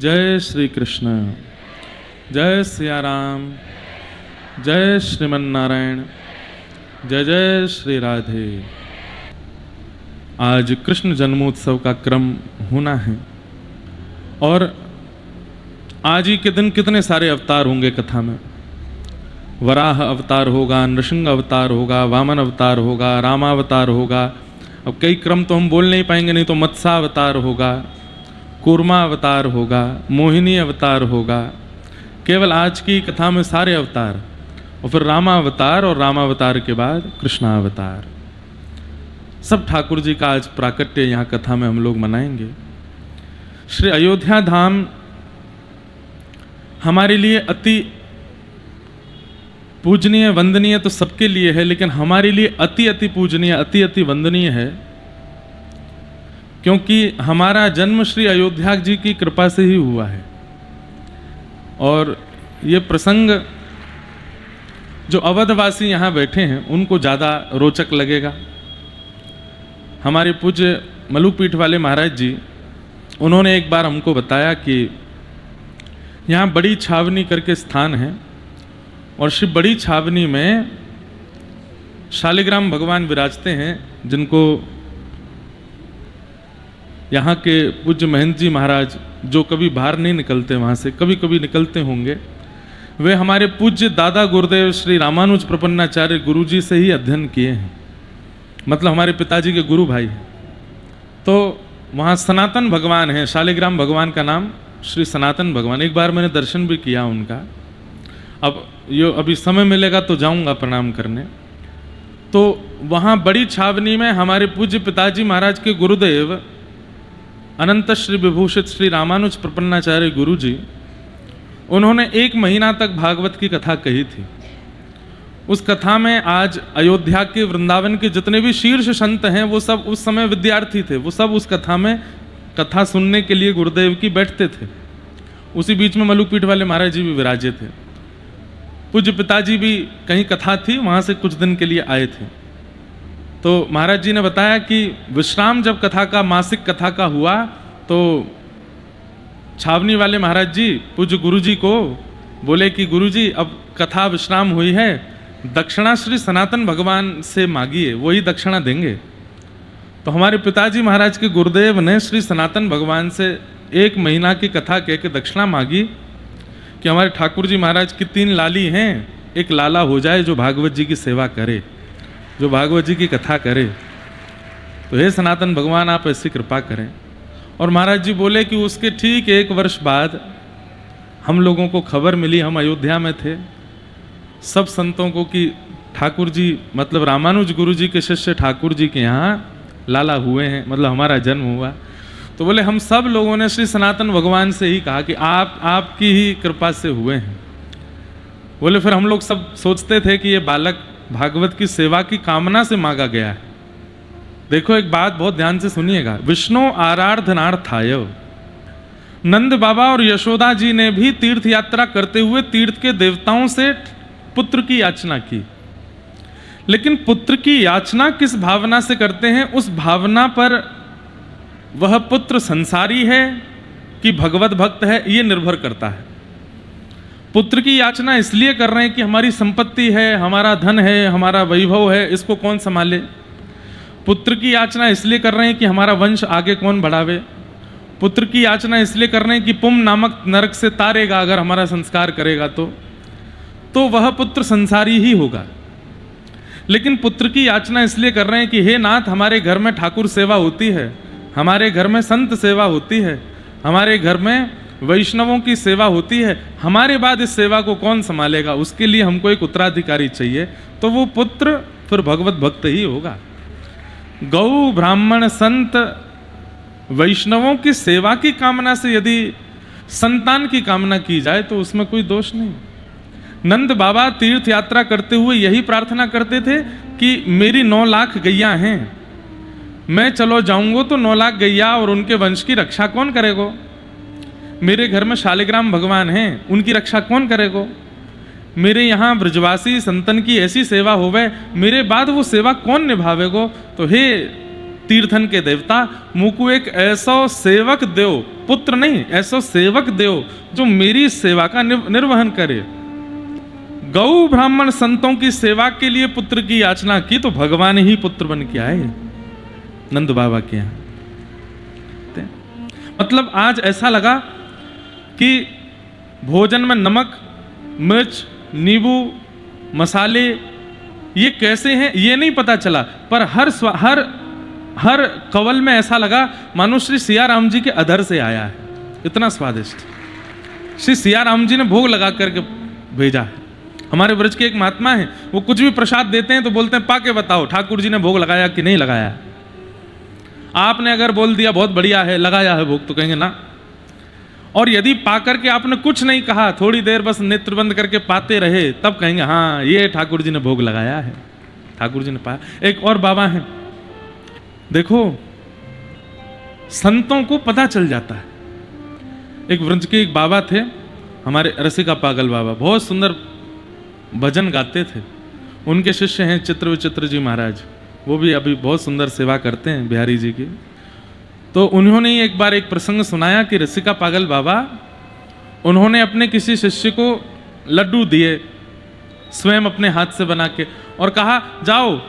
जय श्री कृष्ण, जय सिया राम, जय श्रीमन नारायण, जय जय श्री राधे। आज कृष्ण जन्मोत्सव का क्रम होना है और आज ही के दिन कितने सारे अवतार होंगे कथा में। वराह अवतार होगा, नृसिंह अवतार होगा, वामन अवतार होगा, रामावतार होगा। अब कई क्रम तो हम बोल नहीं पाएंगे, नहीं तो मत्स्यावतार होगा, कूर्मा अवतार होगा, मोहिनी अवतार होगा। केवल आज की कथा में सारे अवतार और फिर रामावतार और रामावतार के बाद कृष्णावतार, सब ठाकुर जी का आज प्राकट्य यहाँ कथा में हम लोग मनाएंगे। श्री अयोध्या धाम हमारे लिए अति पूजनीय वंदनीय तो सबके लिए है, लेकिन हमारे लिए अति अति पूजनीय अति अति वंदनीय है, क्योंकि हमारा जन्म श्री अयोध्या जी की कृपा से ही हुआ है। और ये प्रसंग जो अवधवासी यहाँ बैठे हैं उनको ज़्यादा रोचक लगेगा। हमारे पूज्य मलुकपीठ वाले महाराज जी, उन्होंने एक बार हमको बताया कि यहाँ बड़ी छावनी करके स्थान है और श्री बड़ी छावनी में शालिग्राम भगवान विराजते हैं, जिनको यहाँ के पूज्य महंत जी महाराज, जो कभी बाहर नहीं निकलते वहाँ से, कभी कभी निकलते होंगे, वे हमारे पूज्य दादा गुरुदेव श्री रामानुज प्रपन्नाचार्य गुरु जी से ही अध्ययन किए हैं, मतलब हमारे पिताजी के गुरु भाई हैं। तो वहाँ सनातन भगवान हैं, शालिग्राम भगवान का नाम श्री सनातन भगवान। एक बार मैंने दर्शन भी किया उनका। अब ये अभी समय मिलेगा तो जाऊँगा प्रणाम करने। तो वहाँ बड़ी छावनी में हमारे पूज्य पिताजी महाराज के गुरुदेव अनंत श्री विभूषित श्री रामानुज प्रपन्नाचार्य गुरु जी, उन्होंने 1 महीना तक भागवत की कथा कही थी। उस कथा में आज अयोध्या के वृंदावन के जितने भी शीर्ष संत हैं वो सब उस समय विद्यार्थी थे, वो सब उस कथा में कथा सुनने के लिए गुरुदेव की बैठते थे। उसी बीच में मलुकपीठ वाले महाराज जी भी विराजे थे। पूज्य पिताजी भी कहीं कथा थी, वहाँ से कुछ दिन के लिए आए थे। तो महाराज जी ने बताया कि विश्राम जब कथा का मासिक कथा का हुआ तो छावनी वाले महाराज जी पूज्य गुरु जी को बोले कि गुरु जी अब कथा विश्राम हुई है, दक्षिणा श्री सनातन भगवान से मांगिए, वही दक्षिणा देंगे। तो हमारे पिताजी महाराज के गुरुदेव ने श्री सनातन भगवान से 1 महीना की कथा कह के दक्षिणा मांगी कि हमारे ठाकुर जी महाराज की 3 लाली हैं, एक लाला हो जाए जो भागवत जी की सेवा करे, जो भागवत जी की कथा करे। तो हे सनातन भगवान आप ऐसी कृपा करें। और महाराज जी बोले कि उसके ठीक 1 वर्ष बाद हम लोगों को खबर मिली, हम अयोध्या में थे, सब संतों को कि ठाकुर जी मतलब रामानुज गुरु जी के शिष्य ठाकुर जी के यहाँ लाला हुए हैं, मतलब हमारा जन्म हुआ। तो बोले हम सब लोगों ने श्री सनातन भगवान से ही कहा कि आपकी ही कृपा से हुए हैं। बोले फिर हम लोग सब सोचते थे कि ये बालक भागवत की सेवा की कामना से मांगा गया है। देखो एक बात बहुत ध्यान से सुनिएगा, विष्णु आराधनार्थाय, नंद बाबा और यशोदा जी ने भी तीर्थ यात्रा करते हुए तीर्थ के देवताओं से पुत्र की याचना की, लेकिन पुत्र की याचना किस भावना से करते हैं, उस भावना पर वह पुत्र संसारी है कि भगवत भक्त है ये निर्भर करता है। पुत्र की याचना इसलिए कर रहे हैं कि हमारी संपत्ति है, हमारा धन है, हमारा वैभव है, इसको कौन संभाले। पुत्र की याचना इसलिए कर रहे हैं कि हमारा वंश आगे कौन बढ़ावे। पुत्र की याचना इसलिए कर रहे हैं कि पुम नामक नरक से तारेगा अगर हमारा संस्कार करेगा तो वह पुत्र संसारी ही होगा। लेकिन पुत्र की याचना इसलिए कर रहे हैं कि हे नाथ हमारे घर में ठाकुर सेवा होती है, हमारे घर में संत सेवा होती है, हमारे घर में वैष्णवों की सेवा होती है, हमारे बाद इस सेवा को कौन संभालेगा, उसके लिए हमको एक उत्तराधिकारी चाहिए। तो वो पुत्र फिर भगवत भक्त ही होगा। गौ ब्राह्मण संत वैष्णवों की सेवा की कामना से यदि संतान की कामना की जाए तो उसमें कोई दोष नहीं। नंद बाबा तीर्थ यात्रा करते हुए यही प्रार्थना करते थे कि मेरी 9 लाख गैया हैं, मैं चलो जाऊंगा तो 9 लाख गैया और उनके वंश की रक्षा कौन करेगा। मेरे घर में शालिग्राम भगवान हैं, उनकी रक्षा कौन करेगा। मेरे यहाँ ब्रजवासी संतन की ऐसी सेवा होवे, मेरे बाद वो सेवा कौन निभावेगो। तो हे तीर्थन के देवता, मुकु एक ऐसा सेवक देव, पुत्र नहीं, ऐसा सेवक देव जो मेरी सेवा का निर्वहन करे। गौ ब्राह्मण संतों की सेवा के लिए पुत्र की याचना की तो भगवान ही पुत्र बन के आए नंद बाबा के यहाँ। मतलब आज ऐसा लगा कि भोजन में नमक, मिर्च, नींबू, मसाले ये कैसे हैं ये नहीं पता चला, पर हर कवल में ऐसा लगा मानो श्री सिया राम जी के अधर से आया है, इतना स्वादिष्ट श्री सिया राम जी ने भोग लगा करके भेजा है। हमारे ब्रज के एक महात्मा हैं, वो कुछ भी प्रसाद देते हैं तो बोलते हैं पाके बताओ ठाकुर जी ने भोग लगाया कि नहीं लगाया। आपने अगर बोल दिया बहुत बढ़िया है, लगाया है भोग, तो कहेंगे ना। और यदि पाकर के आपने कुछ नहीं कहा, थोड़ी देर बस नेत्र बंद करके पाते रहे, तब कहेंगे हाँ ये ठाकुर जी ने भोग लगाया है, ठाकुर जी ने पाया। एक और बाबा हैं, देखो संतों को पता चल जाता है। एक व्रज के एक बाबा थे हमारे रसिका पागल बाबा, बहुत सुंदर भजन गाते थे। उनके शिष्य हैं चित्र विचित्र जी महाराज, वो भी अभी बहुत सुंदर सेवा करते हैं बिहारी जी की। तो उन्होंने एक बार एक प्रसंग सुनाया कि रसिका पागल बाबा, उन्होंने अपने किसी शिष्य को लड्डू दिए स्वयं अपने हाथ से बना के, और कहा जाओ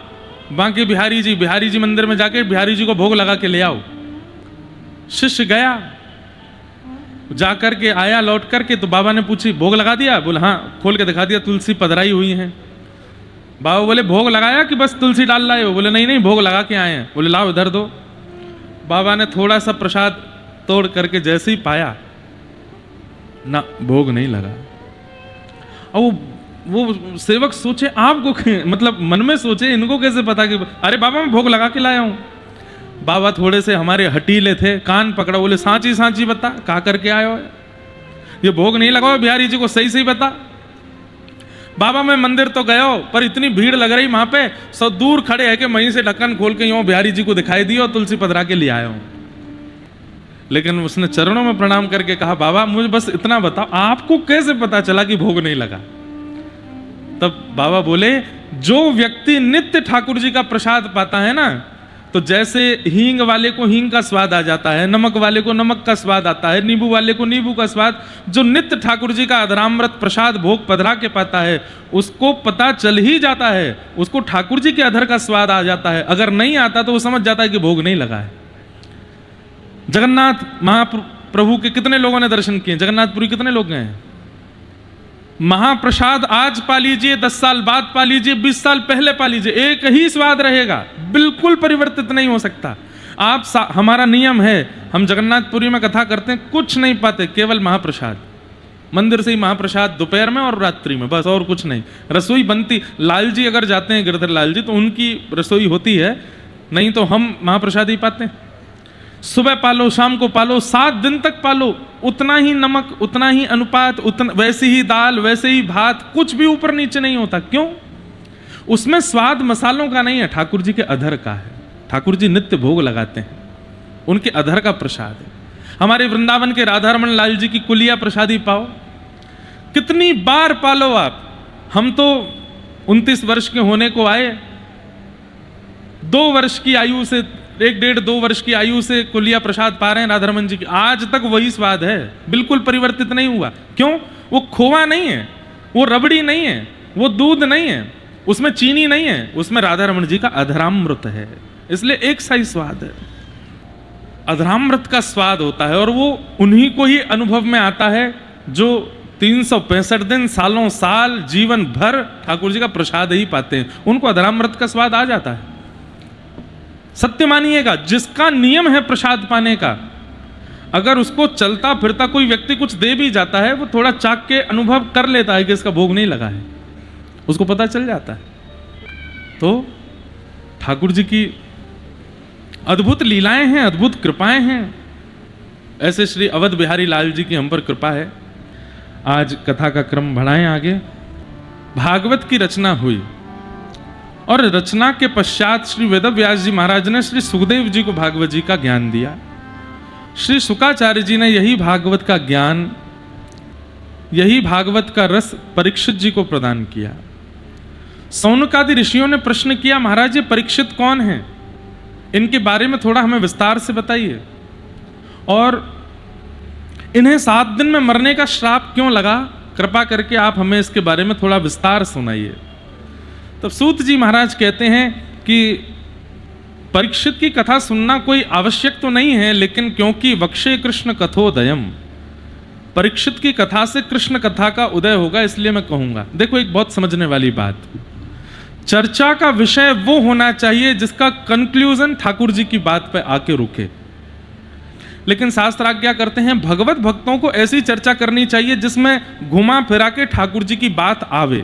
बांके बिहारी जी मंदिर में जाके बिहारी जी को भोग लगा के ले आओ। शिष्य गया, जाकर के आया लौट करके, तो बाबा ने पूछी भोग लगा दिया? बोले हाँ। खोल के दिखा दिया, तुलसी पधराई हुई है। बाबा बोले भोग लगाया कि बस तुलसी डाल लाए हो? बोले नहीं नहीं भोग लगा के आए हैं। बोले लाओ इधर दो। बाबा ने थोड़ा सा प्रसाद तोड़ करके जैसे ही पाया ना, भोग नहीं लगा। और वो सेवक सोचे आपको, मतलब मन में सोचे इनको कैसे पता कि अरे बाबा मैं भोग लगा के लाया हूं। बाबा थोड़े से हमारे हटीले थे, कान पकड़ा, बोले सांची सांची बता कहा करके आए हो, ये भोग नहीं लगाओ बिहारी जी को, सही सही बता। बाबा मैं मंदिर तो गया हो, पर इतनी भीड़ लग रही वहां पे, सब दूर खड़े है कि वहीं से ढक्कन खोल के यूं बिहारी जी को दिखाई दिया और तुलसी पधरा के ले आया हूं। लेकिन उसने चरणों में प्रणाम करके कहा बाबा मुझे बस इतना बताओ आपको कैसे पता चला कि भोग नहीं लगा? तब बाबा बोले जो व्यक्ति नित्य ठाकुर जी का प्रसाद पाता है ना, तो जैसे हींग वाले को हींग का स्वाद आ जाता है, नमक वाले को नमक का स्वाद आता है, नींबू वाले को नींबू का स्वाद, जो नित्य ठाकुर जी का अधरामृत प्रसाद भोग पधरा के पाता है उसको पता चल ही जाता है, उसको ठाकुर जी के अधर का स्वाद आ जाता है। अगर नहीं आता तो वो समझ जाता है कि भोग नहीं लगा है। जगन्नाथ महाप्रभु के कितने लोगों ने दर्शन किए? जगन्नाथपुरी कितने लोग गए हैं? महाप्रसाद आज पा लीजिए, 10 साल बाद पा लीजिए, 20 साल पहले पा लीजिए, एक ही स्वाद रहेगा, बिल्कुल परिवर्तित नहीं हो सकता। हमारा नियम है, हम जगन्नाथपुरी में कथा करते हैं, कुछ नहीं पाते, केवल महाप्रसाद। मंदिर से ही महाप्रसाद दोपहर में और रात्रि में, बस और कुछ नहीं। रसोई बनती, लाल जी अगर जाते हैं गिरधर लाल जी तो उनकी रसोई होती है, नहीं तो हम महाप्रसाद ही पाते हैं। सुबह पालो शाम को पालो, 7 दिन तक पालो, उतना ही नमक, उतना ही अनुपात, वैसी ही दाल, वैसे ही भात, कुछ भी ऊपर नीचे नहीं होता। क्यों? उसमें स्वाद मसालों का नहीं है, ठाकुर जी के अधर का है। ठाकुर जी नित्य भोग लगाते हैं, उनके अधर का प्रसाद है। हमारे वृंदावन के राधारमण लाल जी की कुलिया प्रसादी पाओ, कितनी बार पालो आप। हम तो 29 वर्ष के होने को आए, 2 वर्ष की आयु से, 1-1.5-2 वर्ष की आयु से कुलिया प्रसाद पा रहे हैं राधारमण जी की, आज तक वही स्वाद है, बिल्कुल परिवर्तित नहीं हुआ। क्यों? वो खोवा नहीं है, वो रबड़ी नहीं है, वो दूध नहीं है, उसमें चीनी नहीं है, उसमें राधारमण जी का अधरामृत है, इसलिए एक सा ही स्वाद है। अधरामृत का स्वाद होता है और वो उन्हीं को ही अनुभव में आता है जो 365 दिन, सालों साल, जीवन भर ठाकुर जी का प्रसाद ही पाते हैं, उनको अधरामृत का स्वाद आ जाता है। सत्य मानिएगा, जिसका नियम है प्रसाद पाने का, अगर उसको चलता फिरता कोई व्यक्ति कुछ दे भी जाता है, वो थोड़ा चाक के अनुभव कर लेता है कि इसका भोग नहीं लगा है, उसको पता चल जाता है। तो ठाकुर जी की अद्भुत लीलाएं हैं, अद्भुत कृपाएं हैं। ऐसे श्री अवध बिहारी लाल जी की हम पर कृपा है। आज कथा का क्रम बढ़ाएं आगे। भागवत की रचना हुई और रचना के पश्चात श्री वेदव्यास जी महाराज ने श्री सुखदेव जी को भागवत जी का ज्ञान दिया। श्री शुकाचार्य जी ने यही भागवत का ज्ञान, यही भागवत का रस परीक्षित जी को प्रदान किया। सौनकादि ऋषियों ने प्रश्न किया, महाराज ये परीक्षित कौन है? इनके बारे में थोड़ा हमें विस्तार से बताइए, और इन्हें 7 दिन में मरने का श्राप क्यों लगा, कृपा करके आप हमें इसके बारे में थोड़ा विस्तार सुनाइए। तब सूत जी महाराज कहते हैं कि परीक्षित की कथा सुनना कोई आवश्यक तो नहीं है, लेकिन क्योंकि वक्षे कृष्ण कथोदयम, परीक्षित की कथा से कृष्ण कथा का उदय होगा, इसलिए मैं कहूंगा। देखो एक बहुत समझने वाली बात, चर्चा का विषय वो होना चाहिए जिसका कंक्लूजन ठाकुर जी की बात पे आके रुके। लेकिन शास्त्र आज्ञा करते हैं भगवत भक्तों को ऐसी चर्चा करनी चाहिए जिसमें घुमा फिरा के ठाकुर जी की बात आवे।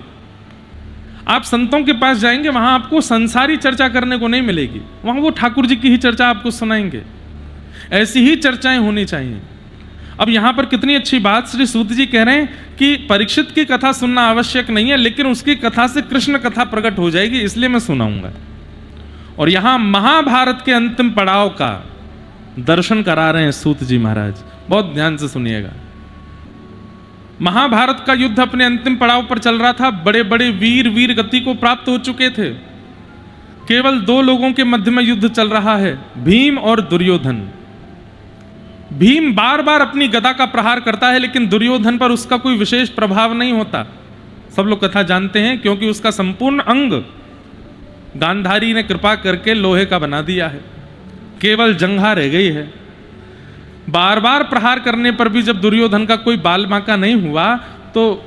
आप संतों के पास जाएंगे, वहां आपको संसारी चर्चा करने को नहीं मिलेगी, वहां वो ठाकुर जी की ही चर्चा आपको सुनाएंगे। ऐसी ही चर्चाएं होनी चाहिए। अब यहां पर कितनी अच्छी बात श्री सूत जी कह रहे हैं कि परीक्षित की कथा सुनना आवश्यक नहीं है, लेकिन उसकी कथा से कृष्ण कथा प्रकट हो जाएगी, इसलिए मैं सुनाऊंगा। और यहां महाभारत के अंतिम पड़ाव का दर्शन करा रहे हैं सूत जी महाराज, बहुत ध्यान से सुनिएगा। महाभारत का युद्ध अपने अंतिम पड़ाव पर चल रहा था, बड़े बड़े वीर गति को प्राप्त हो चुके थे। केवल 2 लोगों के मध्य में युद्ध चल रहा है, भीम और दुर्योधन। भीम बार बार अपनी गदा का प्रहार करता है, लेकिन दुर्योधन पर उसका कोई विशेष प्रभाव नहीं होता। सब लोग कथा जानते हैं, क्योंकि उसका संपूर्ण अंग गांधारी ने कृपा करके लोहे का बना दिया है, केवल जंघा रह गई है। बार बार प्रहार करने पर भी जब दुर्योधन का कोई बाल बांका नहीं हुआ, तो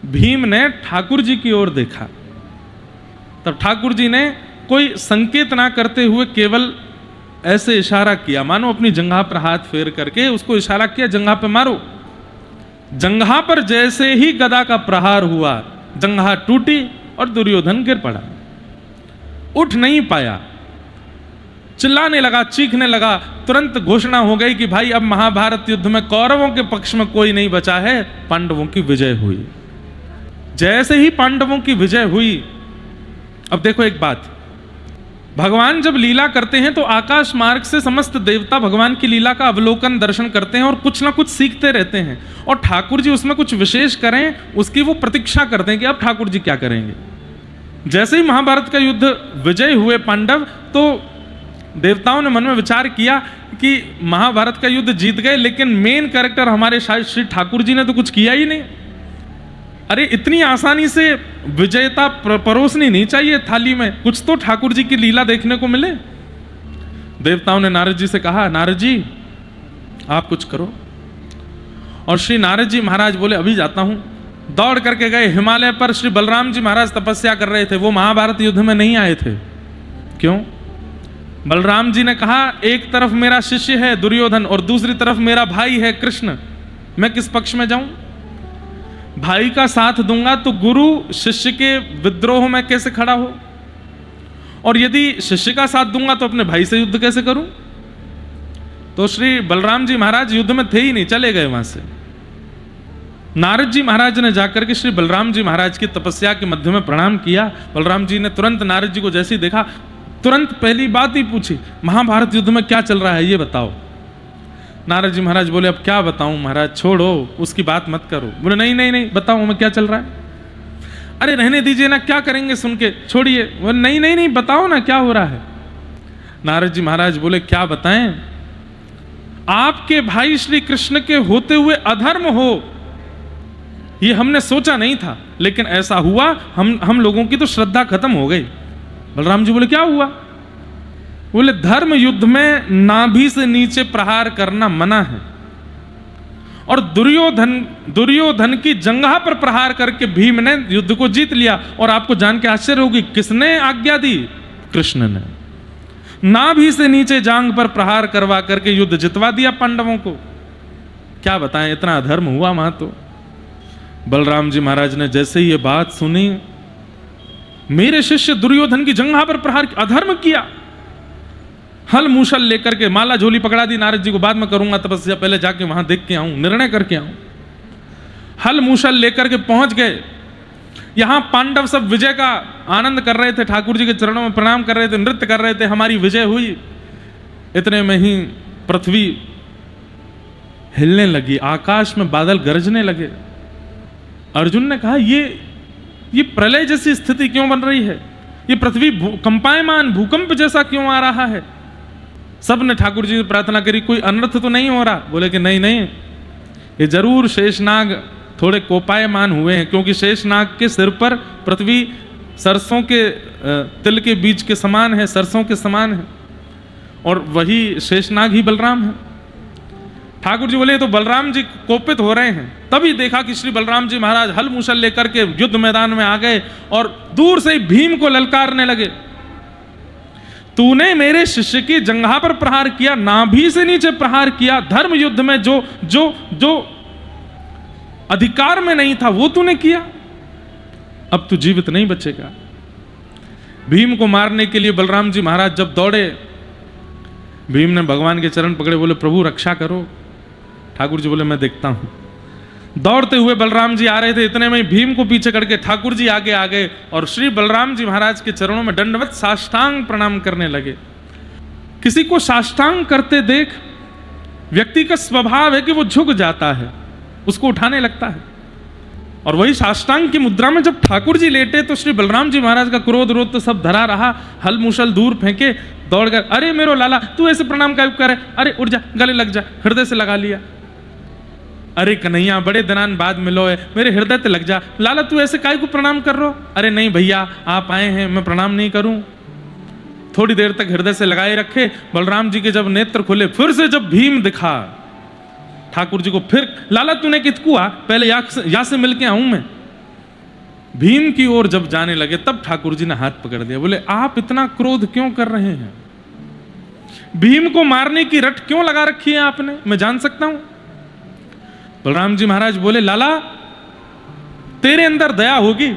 भीम ने ठाकुर जी की ओर देखा। तब ठाकुर जी ने कोई संकेत ना करते हुए केवल ऐसे इशारा किया, मानो अपनी जंघा पर हाथ फेर करके उसको इशारा किया, जंघा पे मारो। जंघा पर जैसे ही गदा का प्रहार हुआ, जंघा टूटी और दुर्योधन गिर पड़ा, उठ नहीं पाया, चिल्लाने लगा, चीखने लगा। तुरंत घोषणा हो गई कि भाई अब महाभारत युद्ध में कौरवों के पक्ष में कोई नहीं बचा है, पांडवों की विजय हुई। जैसे ही पांडवों की विजय हुई, अब देखो एक बात, भगवान जब लीला करते हैं तो आकाश मार्ग से समस्त देवता भगवान की लीला का अवलोकन दर्शन करते हैं और कुछ ना कुछ सीखते रहते हैं, और ठाकुर जी उसमें कुछ विशेष करें उसकी वो प्रतीक्षा करते हैं कि अब ठाकुर जी क्या करेंगे। जैसे ही महाभारत का युद्ध विजय हुए पांडव, तो देवताओं ने मन में विचार किया कि महाभारत का युद्ध जीत गए, लेकिन मेन कैरेक्टर हमारे शायद श्री ठाकुर जी ने तो कुछ किया ही नहीं। अरे इतनी आसानी से विजयता परोसनी नहीं चाहिए थाली में, कुछ तो ठाकुर जी की लीला देखने को मिले। देवताओं ने नारद जी से कहा, नारद जी आप कुछ करो। और श्री नारद जी महाराज बोले अभी जाता हूं। दौड़ करके गए हिमालय पर। श्री बलराम जी महाराज तपस्या कर रहे थे, वो महाभारत युद्ध में नहीं आए थे। क्यों? बलराम जी ने कहा एक तरफ मेरा शिष्य है दुर्योधन और दूसरी तरफ मेरा भाई है कृष्ण, मैं किस पक्ष में जाऊं? भाई का साथ दूंगा तो गुरु शिष्य के विद्रोह में कैसे खड़ा हो, और यदि शिष्य का साथ दूंगा तो अपने भाई से युद्ध कैसे करूं? तो श्री बलराम जी महाराज युद्ध में थे ही नहीं, चले गए वहां से। नारद जी महाराज ने जाकर के श्री बलराम जी महाराज की तपस्या के मध्य में प्रणाम किया। बलराम जी ने तुरंत नारद जी को जैसे ही देखा, तुरंत पहली बात ही पूछी, महाभारत युद्ध में क्या चल रहा है ये बताओ। नारद जी महाराज बोले अब क्या बताऊं महाराज, छोड़ो उसकी बात मत करो। बोले नहीं नहीं नहीं बताओ हमें क्या चल रहा है। अरे रहने दीजिए ना, क्या करेंगे सुन के, छोड़िए। बोले नहीं नहीं नहीं बताओ ना क्या हो रहा है। नारद जी महाराज बोले क्या बताएं, आपके भाई श्री कृष्ण के होते हुए अधर्म हो ये हमने सोचा नहीं था, लेकिन ऐसा हुआ, हम लोगों की तो श्रद्धा खत्म हो गई। बलराम जी बोले क्या हुआ? बोले धर्म युद्ध में नाभि से नीचे प्रहार करना मना है, और दुर्योधन की जंघा पर प्रहार करके भीम ने युद्ध को जीत लिया। और आपको जान के आश्चर्य होगी, किसने आज्ञा दी? कृष्ण ने। नाभि से नीचे जांग पर प्रहार करवा करके युद्ध जितवा दिया पांडवों को। क्या बताएं, इतना अधर्म हुआ वहां। तो बलराम जी महाराज ने जैसे ही ये बात सुनी, मेरे शिष्य दुर्योधन की जंघा पर प्रहार अधर्म किया, हल मूसल लेकर के माला झोली पकड़ा दी। नारद जी को बाद में करूंगा तपस्या, पहले जाके वहां देख के आऊं, निर्णय करके आऊं। हल मूसल लेकर के पहुंच गए। यहां पांडव सब विजय का आनंद कर रहे थे, ठाकुर जी के चरणों में प्रणाम कर रहे थे, नृत्य कर रहे थे, हमारी विजय हुई। इतने में ही पृथ्वी हिलने लगी, आकाश में बादल गरजने लगे। अर्जुन ने कहा ये प्रलय जैसी स्थिति क्यों बन रही है? ये पृथ्वी कंपायमान भूकंप जैसा क्यों आ रहा है? सब ने ठाकुर जी से प्रार्थना करी, कोई अनर्थ तो नहीं हो रहा? बोले कि नहीं नहीं, ये जरूर शेषनाग थोड़े कोपायमान हुए हैं, क्योंकि शेषनाग के सिर पर पृथ्वी सरसों के तिल के बीज के समान है, सरसों के समान है, और वही शेषनाग ही बलराम है। ठाकुर जी बोले तो बलराम जी कोपित हो रहे हैं। तभी देखा कि श्री बलराम जी महाराज हल मूसल लेकर के युद्ध मैदान में आ गए और दूर से ही भीम को ललकारने लगे, तूने मेरे शिष्य की जंघा पर प्रहार किया, नाभि से नीचे प्रहार किया, धर्म युद्ध में जो जो जो अधिकार में नहीं था वो तूने किया, अब तू जीवित नहीं बचेगा। भीम को मारने के लिए बलराम जी महाराज जब दौड़े, भीम ने भगवान के चरण पकड़े, बोले प्रभु रक्षा करो। ठाकुर जी बोले मैं देखता हूं। दौड़ते हुए बलराम जी आ रहे थे, इतने में भीम को पीछे करके ठाकुर जी आगे आ गए और श्री बलराम जी महाराज के चरणों में दंडवत साष्टांग प्रणाम करने लगे। किसी को साष्टांग करते देख व्यक्ति का स्वभाव है कि वो झुक जाता है, उसको उठाने लगता है। और वही साष्टांग की मुद्रा में जब ठाकुर जी लेटे तो श्री बलराम जी महाराज का क्रोध रोध तो सब धरा रहा, हल मूसल दूर फेंके, दौड़ कर, अरे मेरो लाला तू ऐसे प्रणाम का करे, अरे उठ जा, गले लग जा, हृदय से लगा लिया। अरे कन्हैया बड़े दिनान बाद मिलो है, मेरे हृदय से लग जा, लाला तू ऐसे काय को प्रणाम कर रहे हो? अरे नहीं भैया आप आए हैं, मैं प्रणाम नहीं करूं। थोड़ी देर तक हृदय से लगाए रखे। बलराम जी के जब नेत्र खुले, फिर से जब भीम दिखा ठाकुर जी को, फिर लाला तूने कितकू आ, पहले या से मिलके आऊं मैं। भीम की ओर जब जाने लगे तब ठाकुर जी ने हाथ पकड़ दिया, बोले आप इतना क्रोध क्यों कर रहे हैं? भीम को मारने की रट क्यों लगा रखी है आपने, मैं जान सकता हूं? बलराम जी महाराज बोले लाला तेरे अंदर दया होगी,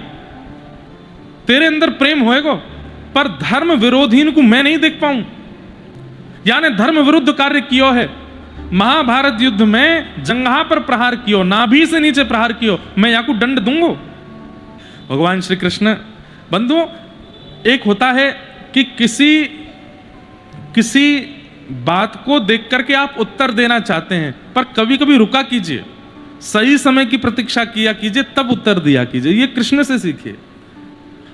तेरे अंदर प्रेम होएगा, पर धर्म विरोधी को मैं नहीं देख पाऊं। यानी धर्म विरुद्ध कार्य किया है। महाभारत युद्ध में जंघा पर प्रहार कियो, नाभि से नीचे प्रहार कियो, मैं या को दंड दूंगा। भगवान श्री कृष्ण बंधुओं, एक होता है कि किसी बात को देख करके आप उत्तर देना चाहते हैं, पर कभी कभी रुका कीजिए, सही समय की प्रतीक्षा किया कीजिए, तब उत्तर दिया कीजिए। ये कृष्ण से सीखिए।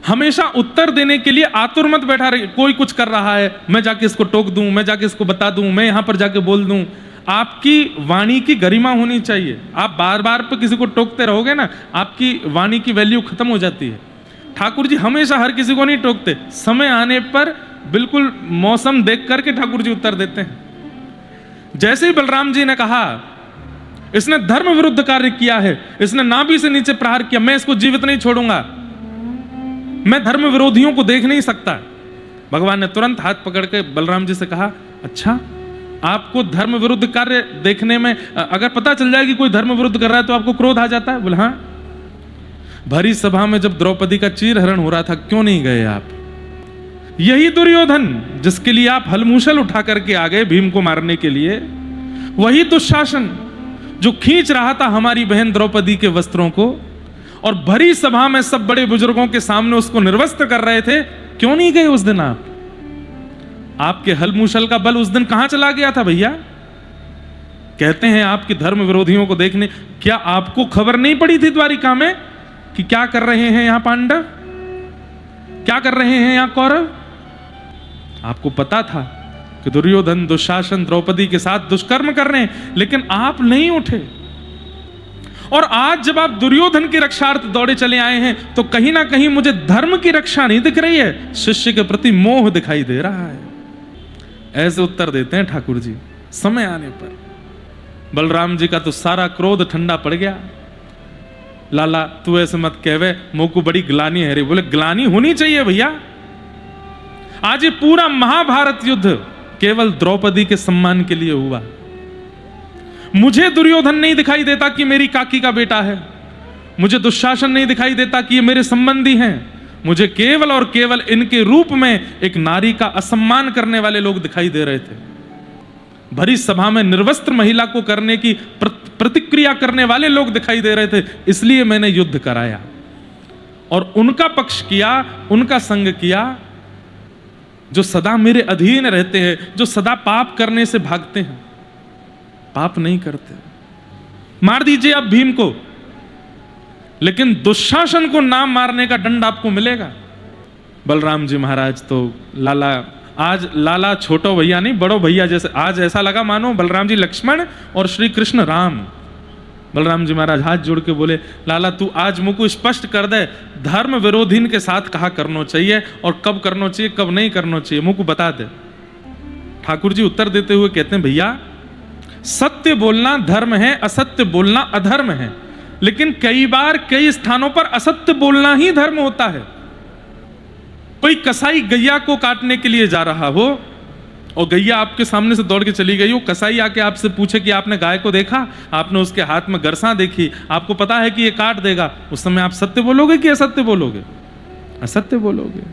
हमेशा उत्तर देने के लिए आतुर मत बैठा रहिए, कोई कुछ कर रहा है मैं जाके इसको टोक दूं, मैं जाके इसको बता दूं, मैं यहां पर जाके बोल दूं। आपकी वाणी की गरिमा होनी चाहिए। आप बार बार पे किसी को टोकते रहोगे ना, आपकी वाणी की वैल्यू खत्म हो जाती है। ठाकुर जी हमेशा हर किसी को नहीं टोकते, समय आने पर बिल्कुल मौसम देख करके ठाकुर जी उत्तर देते हैं। जैसे ही बलराम जी ने कहा इसने धर्म विरुद्ध कार्य किया है, इसने नाभि से नीचे प्रहार किया, मैं इसको जीवित नहीं छोड़ूंगा, मैं धर्म विरोधियों को देख नहीं सकता। भगवान ने तुरंत हाथ पकड़ के बलराम जी से कहा, अच्छा आपको धर्म विरुद्ध कार्य देखने में अगर पता चल जाए कि कोई धर्म विरुद्ध कर रहा है तो आपको क्रोध आ जाता है? बोले हाँ। भरी सभा में जब द्रौपदी का चीरहरण हो रहा था, क्यों नहीं गए आप? यही दुर्योधन जिसके लिए आप हलमूसल उठा करके आ गए भीम को मारने के लिए, वही दुशासन जो खींच रहा था हमारी बहन द्रौपदी के वस्त्रों को और भरी सभा में सब बड़े बुजुर्गों के सामने उसको निर्वस्त्र कर रहे थे, क्यों नहीं गए उस दिन आप? आपके हलमूसल का बल उस दिन कहां चला गया था भैया? कहते हैं आपके धर्म विरोधियों को देखने, क्या आपको खबर नहीं पड़ी थी द्वारिका में कि क्या कर रहे हैं यहां पांडव, क्या कर रहे हैं यहां कौरव? आपको पता था कि दुर्योधन दुशासन द्रौपदी के साथ दुष्कर्म कर रहे हैं, लेकिन आप नहीं उठे। और आज जब आप दुर्योधन की रक्षार्थ दौड़े चले आए हैं तो कहीं ना कहीं मुझे धर्म की रक्षा नहीं दिख रही है, शिष्य के प्रति मोह दिखाई दे रहा है। ऐसे उत्तर देते हैं ठाकुर जी समय आने पर। बलराम जी का तो सारा क्रोध ठंडा पड़ गया। लाला तू ऐसे मत कहवे, मुंह को बड़ी ग्लानी है रे। बोले ग्लानी होनी चाहिए भैया। आज ये पूरा महाभारत युद्ध केवल द्रौपदी के सम्मान के लिए हुआ। मुझे दुर्योधन नहीं दिखाई देता कि मेरी काकी का बेटा है, मुझे दुशासन नहीं दिखाई देता कि ये मेरे संबंधी हैं, मुझे केवल और केवल इनके रूप में एक नारी का असम्मान करने वाले लोग दिखाई दे रहे थे। भरी सभा में निर्वस्त्र महिला को करने की प्रतिक्रिया करने वाले लोग दिखाई दे रहे थे, इसलिए मैंने युद्ध कराया और उनका पक्ष किया, उनका संग किया जो सदा मेरे अधीन रहते हैं, जो सदा पाप करने से भागते हैं, पाप नहीं करते। मार दीजिए आप भीम को, लेकिन दुशासन को नाम मारने का दंड आपको मिलेगा। बलराम जी महाराज तो लाला, आज लाला छोटो भैया नहीं बड़ो भैया जैसे, आज ऐसा लगा मानो बलराम जी लक्ष्मण और श्री कृष्ण राम। बलराम जी महाराज हाथ जोड़ के बोले, लाला तू आज मुझको स्पष्ट कर दे, धर्म विरोधीन के साथ कहा करना चाहिए और कब करना चाहिए कब नहीं करना चाहिए, मुझको बता दे। ठाकुर जी उत्तर देते हुए कहते हैं, भैया सत्य बोलना धर्म है, असत्य बोलना अधर्म है, लेकिन कई बार कई स्थानों पर असत्य बोलना ही धर्म होता है। कोई कसाई गैया को काटने के लिए जा रहा हो और गैया आपके सामने से दौड़ के चली गई हो, कसाई आके आपसे पूछे कि आपने गाय को देखा, आपने उसके हाथ में गरसा देखी, आपको पता है कि ये काट देगा, उस समय आप सत्य बोलोगे कि असत्य बोलोगे? असत्य बोलोगे।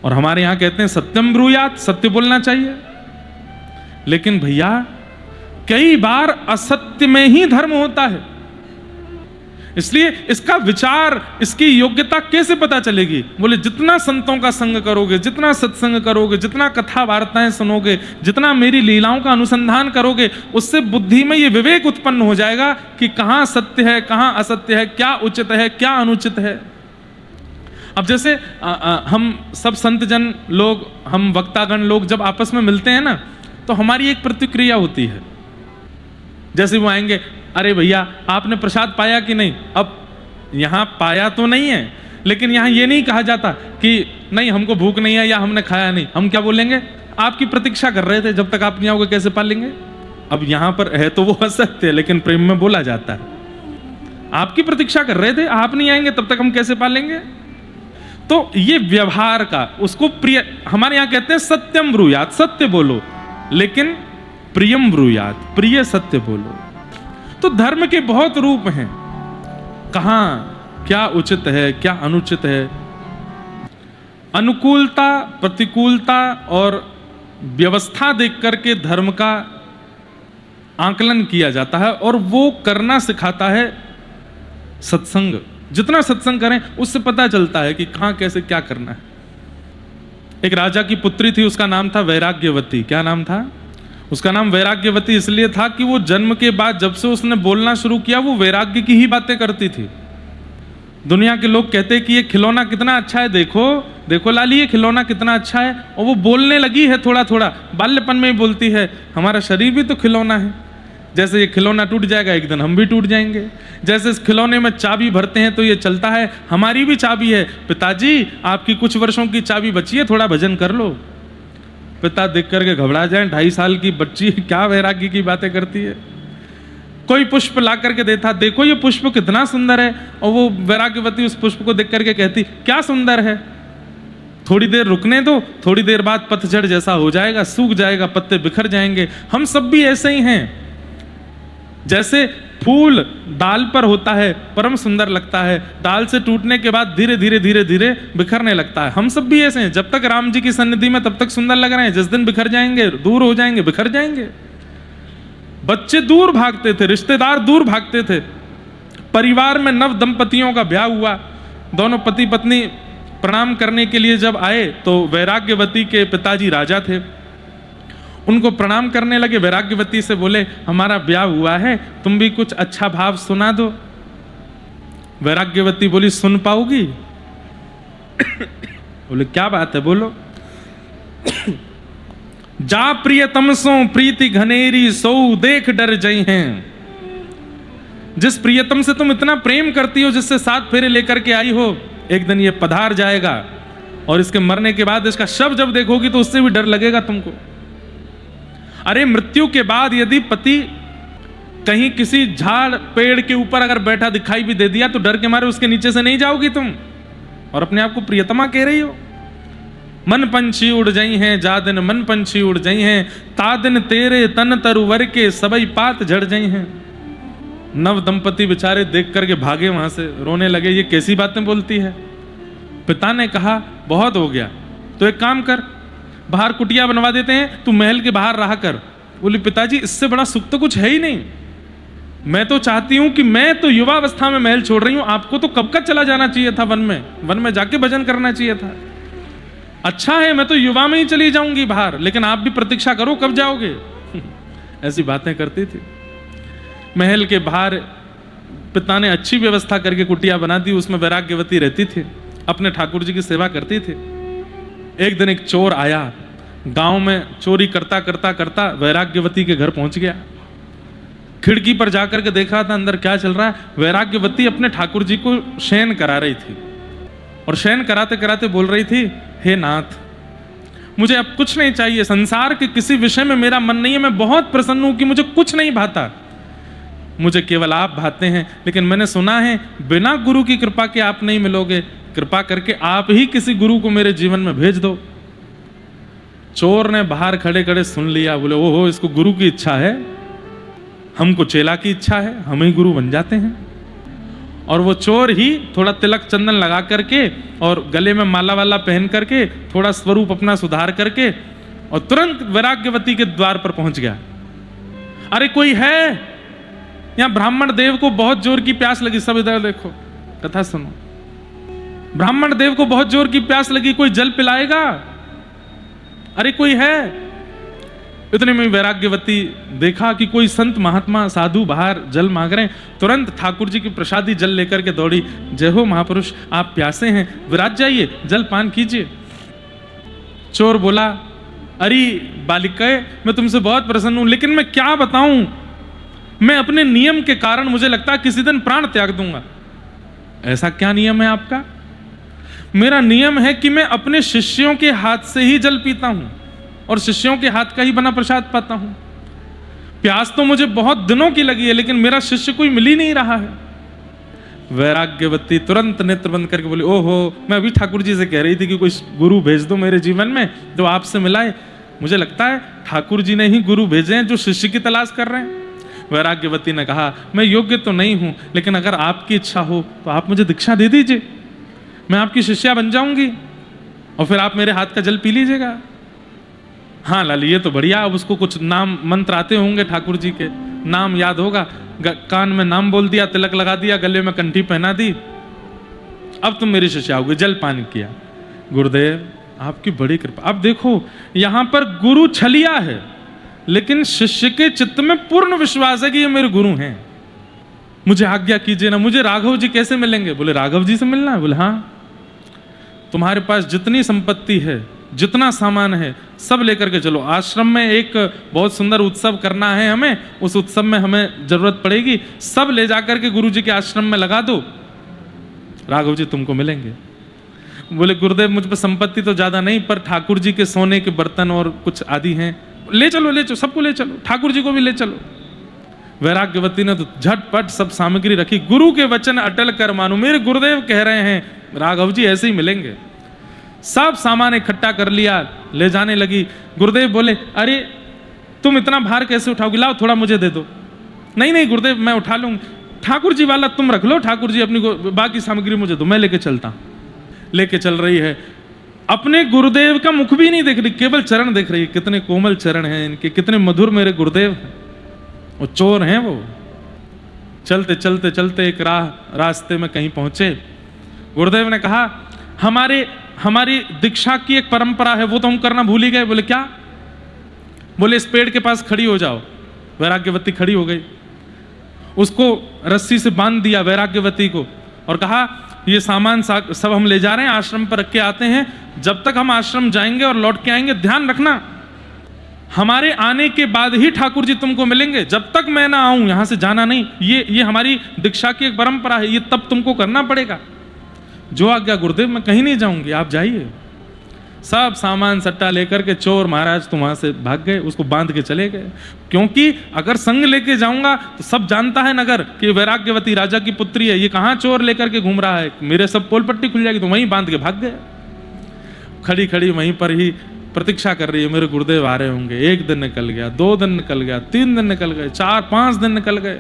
और हमारे यहां कहते हैं सत्यम ब्रूयात, सत्य बोलना चाहिए। लेकिन भैया कई बार असत्य में ही धर्म होता है, इसलिए इसका विचार, इसकी योग्यता कैसे पता चलेगी? बोले जितना संतों का संग करोगे, जितना सत्संग करोगे, जितना कथा वार्ताएं सुनोगे, जितना मेरी लीलाओं का अनुसंधान करोगे, उससे बुद्धि में ये विवेक उत्पन्न हो जाएगा कि कहां सत्य है, कहां असत्य है, क्या उचित है, क्या अनुचित है। अब जैसे हम सब संतजन लोग, हम वक्तागण लोग जब आपस में मिलते हैं ना, तो हमारी एक प्रतिक्रिया होती है। जैसे वो आएंगे, अरे भैया आपने प्रसाद पाया कि नहीं? अब यहां पाया तो नहीं है, लेकिन यहां ये नहीं कहा जाता कि नहीं हमको भूख नहीं है या हमने खाया नहीं। हम क्या बोलेंगे? आपकी प्रतीक्षा कर रहे थे, जब तक आप नहीं आओगे कैसे पालेंगे? अब यहां पर है तो वो असत्य है, लेकिन प्रेम में बोला जाता है, आपकी प्रतीक्षा कर रहे थे, आप नहीं आएंगे तब तक हम कैसे पालेंगे? तो ये व्यवहार का, उसको प्रिय, हमारे यहां कहते हैं सत्यम ब्रूयात, सत्य बोलो, लेकिन प्रियम ब्रूयात, प्रिय सत्य बोलो। तो धर्म के बहुत रूप हैं, कहां क्या उचित है, क्या अनुचित है। अनुकूलता, प्रतिकूलता और व्यवस्था देख करके धर्म का आकलन किया जाता है, और वो करना सिखाता है सत्संग। जितना सत्संग करें उससे पता चलता है कि कहां कैसे क्या करना है। एक राजा की पुत्री थी, उसका नाम था वैराग्यवती। क्या नाम था उसका? नाम वैराग्यवती इसलिए था कि वो जन्म के बाद जब से उसने बोलना शुरू किया, वो वैराग्य की ही बातें करती थी। दुनिया के लोग कहते कि ये खिलौना कितना अच्छा है, देखो देखो लाली ये खिलौना कितना अच्छा है, और वो बोलने लगी है थोड़ा थोड़ा, बाल्यपन में ही बोलती है। हमारा शरीर भी तो खिलौना है, जैसे ये खिलौना टूट जाएगा एक दिन हम भी टूट जाएंगे। जैसे इस खिलौने में चाबी भरते हैं तो ये चलता है, हमारी भी चाबी है। पिताजी आपकी कुछ वर्षों की चाबी बची है, थोड़ा भजन कर लो। पिता देख करके घबरा जाए, 2.5 साल की बच्ची क्या वैराग्य की बातें करती है। कोई पुष्प ला करके देता, देखो ये पुष्प कितना सुंदर है, और वो वैराग्यवती उस पुष्प को देख करके कहती क्या सुंदर है, थोड़ी देर रुकने दो, थोड़ी देर बाद पतझड़ जैसा हो जाएगा, सूख जाएगा, पत्ते बिखर जाएंगे। हम सब भी ऐसे ही हैं। जैसे फूल डाल पर होता है, परम सुंदर लगता है, डाल से टूटने के बाद धीरे धीरे धीरे धीरे बिखरने लगता है। हम सब भी ऐसे हैं, जब तक राम जी की सन्निधि में तब तक सुंदर लग रहे हैं, जिस दिन बिखर जाएंगे, दूर हो जाएंगे, बिखर जाएंगे। बच्चे दूर भागते थे, रिश्तेदार दूर भागते थे। परिवार में नव दंपतियों का ब्याह हुआ, दोनों पति पत्नी प्रणाम करने के लिए जब आए तो वैराग्यवती के पिताजी राजा थे, उनको प्रणाम करने लगे। वैराग्यवती से बोले हमारा ब्याह हुआ है, तुम भी कुछ अच्छा भाव सुना दो। वैराग्यवती बोली सुन पाओगी? बोले क्या बात है, बोलो। जा प्रियतम सो प्रीति घनेरी, सो देख डर जई हैं। जिस प्रियतम से तुम इतना प्रेम करती हो, जिससे 7 फेरे लेकर के आई हो, एक दिन ये पधार जाएगा, और इसके मरने के बाद इसका शव जब देखोगी तो उससे भी डर लगेगा तुमको। अरे मृत्यु के बाद यदि पति कहीं किसी झाड़ पेड़ के ऊपर अगर बैठा दिखाई भी दे दिया तो डर के मारे उसके नीचे से नहीं जाओगी तुम, और अपने आप को प्रियतमा कह रही हो। मन पंछी उड़ जाई हैं, जा दिन मन पंछी उड़ जाई हैं, ता दिन तेरे तन तरुवर के सबई पात झड़ जाई हैं। नव दंपति बेचारे देख करके भागे वहां से, रोने लगे, ये कैसी बातें बोलती है। पिता ने कहा बहुत हो गया, तो एक काम कर, बाहर कुटिया बनवा देते हैं, तू महल के बाहर रहा कर। बोली पिताजी इससे बड़ा सुख तो कुछ है ही नहीं, मैं तो चाहती हूं कि मैं तो युवावस्था में महल छोड़ रही हूं, आपको तो कब का चला जाना चाहिए था वन में जाके भजन करना चाहिए था। अच्छा है मैं तो युवा में ही चली जाऊंगी बाहर, लेकिन आप भी प्रतीक्षा करो कब जाओगे। ऐसी बातें करती थी। महल के बाहर पिता ने अच्छी व्यवस्था करके कुटिया बना दी, उसमें वैराग्यवती रहती थी, अपने ठाकुर जी की सेवा करती थी। एक दिन एक चोर आया, गांव में चोरी करता करता करता वैराग्यवती के घर पहुंच गया। खिड़की पर जाकर के देखा था अंदर क्या चल रहा है। वैराग्यवती अपने ठाकुर जी को शयन करा रही थी और शयन कराते कराते बोल रही थी, हे नाथ, मुझे अब कुछ नहीं चाहिए, संसार के किसी विषय में मेरा मन नहीं है, मैं बहुत प्रसन्न हूं कि मुझे कुछ नहीं भाता, मुझे केवल आप भाते हैं। लेकिन मैंने सुना है बिना गुरु की कृपा के आप नहीं मिलोगे, कृपा करके आप ही किसी गुरु को मेरे जीवन में भेज दो। चोर ने बाहर खड़े खड़े सुन लिया, बोले ओहो, इसको गुरु की इच्छा है, हमको चेला की इच्छा है, हम ही गुरु बन जाते हैं। और वो चोर ही थोड़ा तिलक चंदन लगा करके और गले में माला वाला पहन करके थोड़ा स्वरूप अपना सुधार करके और तुरंत वैराग्यवती के द्वार पर पहुंच गया। अरे कोई है? यहां ब्राह्मण देव को बहुत जोर की प्यास लगी। सब इधर देखो, कथा सुनो। ब्राह्मण देव को बहुत जोर की प्यास लगी, कोई जल पिलाएगा? अरे कोई है? इतने में वैराग्यवती देखा कि कोई संत महात्मा साधु बाहर जल मांग रहे हैं। तुरंत ठाकुर जी की प्रसादी जल लेकर के दौड़ी, जय हो महापुरुष, आप प्यासे हैं, विराज जाइए, जल पान कीजिए। चोर बोला, अरे बालिकाए, मैं तुमसे बहुत प्रसन्न हूं, लेकिन मैं क्या बताऊं, मैं अपने नियम के कारण मुझे लगता है किसी दिन प्राण त्याग दूंगा। ऐसा क्या नियम है आपका? मेरा नियम है कि मैं अपने शिष्यों के हाथ से ही जल पीता हूं और शिष्यों के हाथ का ही बना प्रसाद पाता हूं। प्यास तो मुझे बहुत दिनों की लगी है, लेकिन मेरा शिष्य कोई मिल ही नहीं रहा है। वैराग्यवती तुरंत नेत्र बंद करके बोली, ओहो, मैं अभी ठाकुर जी से कह रही थी कि कोई गुरु भेज दो मेरे जीवन में जो आपसे मिलाए। मुझे लगता है ठाकुर जी ने ही गुरु भेजे हैं जो शिष्य की तलाश कर रहे हैं। वैराग्यवती ने कहा, मैं योग्य तो नहीं हूं, लेकिन अगर आपकी इच्छा हो तो आप मुझे दीक्षा दे दीजिए, मैं आपकी शिष्या बन जाऊंगी और फिर आप मेरे हाथ का जल पी लीजिएगा। हाँ लाली, ये तो बढ़िया। अब उसको कुछ नाम मंत्र आते होंगे ठाकुर जी के, नाम याद होगा, कान में नाम बोल दिया, तिलक लगा दिया, गले में कंठी पहना दी, अब तुम मेरी शिष्या होगी। जल पान किया। गुरुदेव आपकी बड़ी कृपा। अब देखो यहां पर गुरु छलिया है, लेकिन शिष्य के चित्त में पूर्ण विश्वास है कि ये मेरे गुरु हैं, मुझे आज्ञा कीजिए ना, मुझे राघव जी कैसे मिलेंगे? बोले राघव जी से मिलना है? बोले हाँ, तुम्हारे पास जितनी संपत्ति है, जितना सामान है, सब लेकर के चलो। आश्रम में एक बहुत सुंदर उत्सव करना है हमें, उस उत्सव में हमें जरूरत पड़ेगी, सब ले जाकर के गुरु जी के आश्रम में लगा दो, राघव जी तुमको मिलेंगे। बोले गुरुदेव मुझ पर संपत्ति तो ज्यादा नहीं, पर ठाकुर जी के सोने के बर्तन और कुछ आदि हैं, ले चलो, ले चलो, सबको ले चलो, ठाकुर जी को भी ले चलो। वैराग्यवती ने तो झटपट सब सामग्री रखी। गुरु के वचन अटल कर मानो, मेरे गुरुदेव कह रहे हैं राघव जी ऐसे ही मिलेंगे। सब सामान इकट्ठा कर लिया, ले जाने लगी। गुरुदेव बोले, अरे तुम इतना भार कैसे उठाओगी, लाओ थोड़ा मुझे दे दो। नहीं नहीं गुरुदेव मैं उठा लूंगी। ठाकुर जी वाला तुम रख लो, ठाकुर जी अपनी बाकी सामग्री मुझे दो, मैं लेके चलता हूं। लेके चल रही है, अपने गुरुदेव का मुख भी नहीं देख रही, केवल चरण देख रही है, कितने कोमल चरण हैं इनके, कितने मधुर मेरे गुरुदेव हैं। वो चोर हैं वो। चलते चलते चलते एक रास्ते में कहीं पहुंचे। गुरुदेव ने कहा, हमारी दीक्षा की एक परंपरा है, वो तो हम करना भूल ही गए। बोले क्या? बोले इस पेड़ के पास खड़ी हो जाओ। वैराग्यवती खड़ी हो गई, उसको रस्सी से बांध दिया वैराग्यवती को और कहा, ये सामान सब हम ले जा रहे हैं, आश्रम पर रख के आते हैं, जब तक हम आश्रम जाएंगे और लौट के आएंगे ध्यान रखना, हमारे आने के बाद ही ठाकुर जी तुमको मिलेंगे, जब तक मैं ना आऊं यहां से जाना नहीं। ये हमारी दीक्षा की एक परंपरा है, ये तब तुमको करना पड़ेगा। जो आज्ञा गुरुदेव, मैं कहीं नहीं जाऊंगी, आप जाइए। सब सामान सट्टा लेकर के चोर महाराज तो वहां से भाग गए, उसको बांध के चले गए। क्योंकि अगर संग लेके जाऊंगा तो सब जानता है नगर कि वैराग्यवती राजा की पुत्री है, ये कहां चोर लेकर के घूम रहा है, मेरे सब पोल पट्टी खुल जाएगी। तो वहीं बांध के भाग गए। खड़ी खड़ी वहीं पर ही प्रतीक्षा कर रही है, मेरे गुरुदेव आ रहे होंगे। 1 दिन निकल गया, 2 दिन निकल गया, 3 दिन निकल गए, 4-5 दिन निकल गए।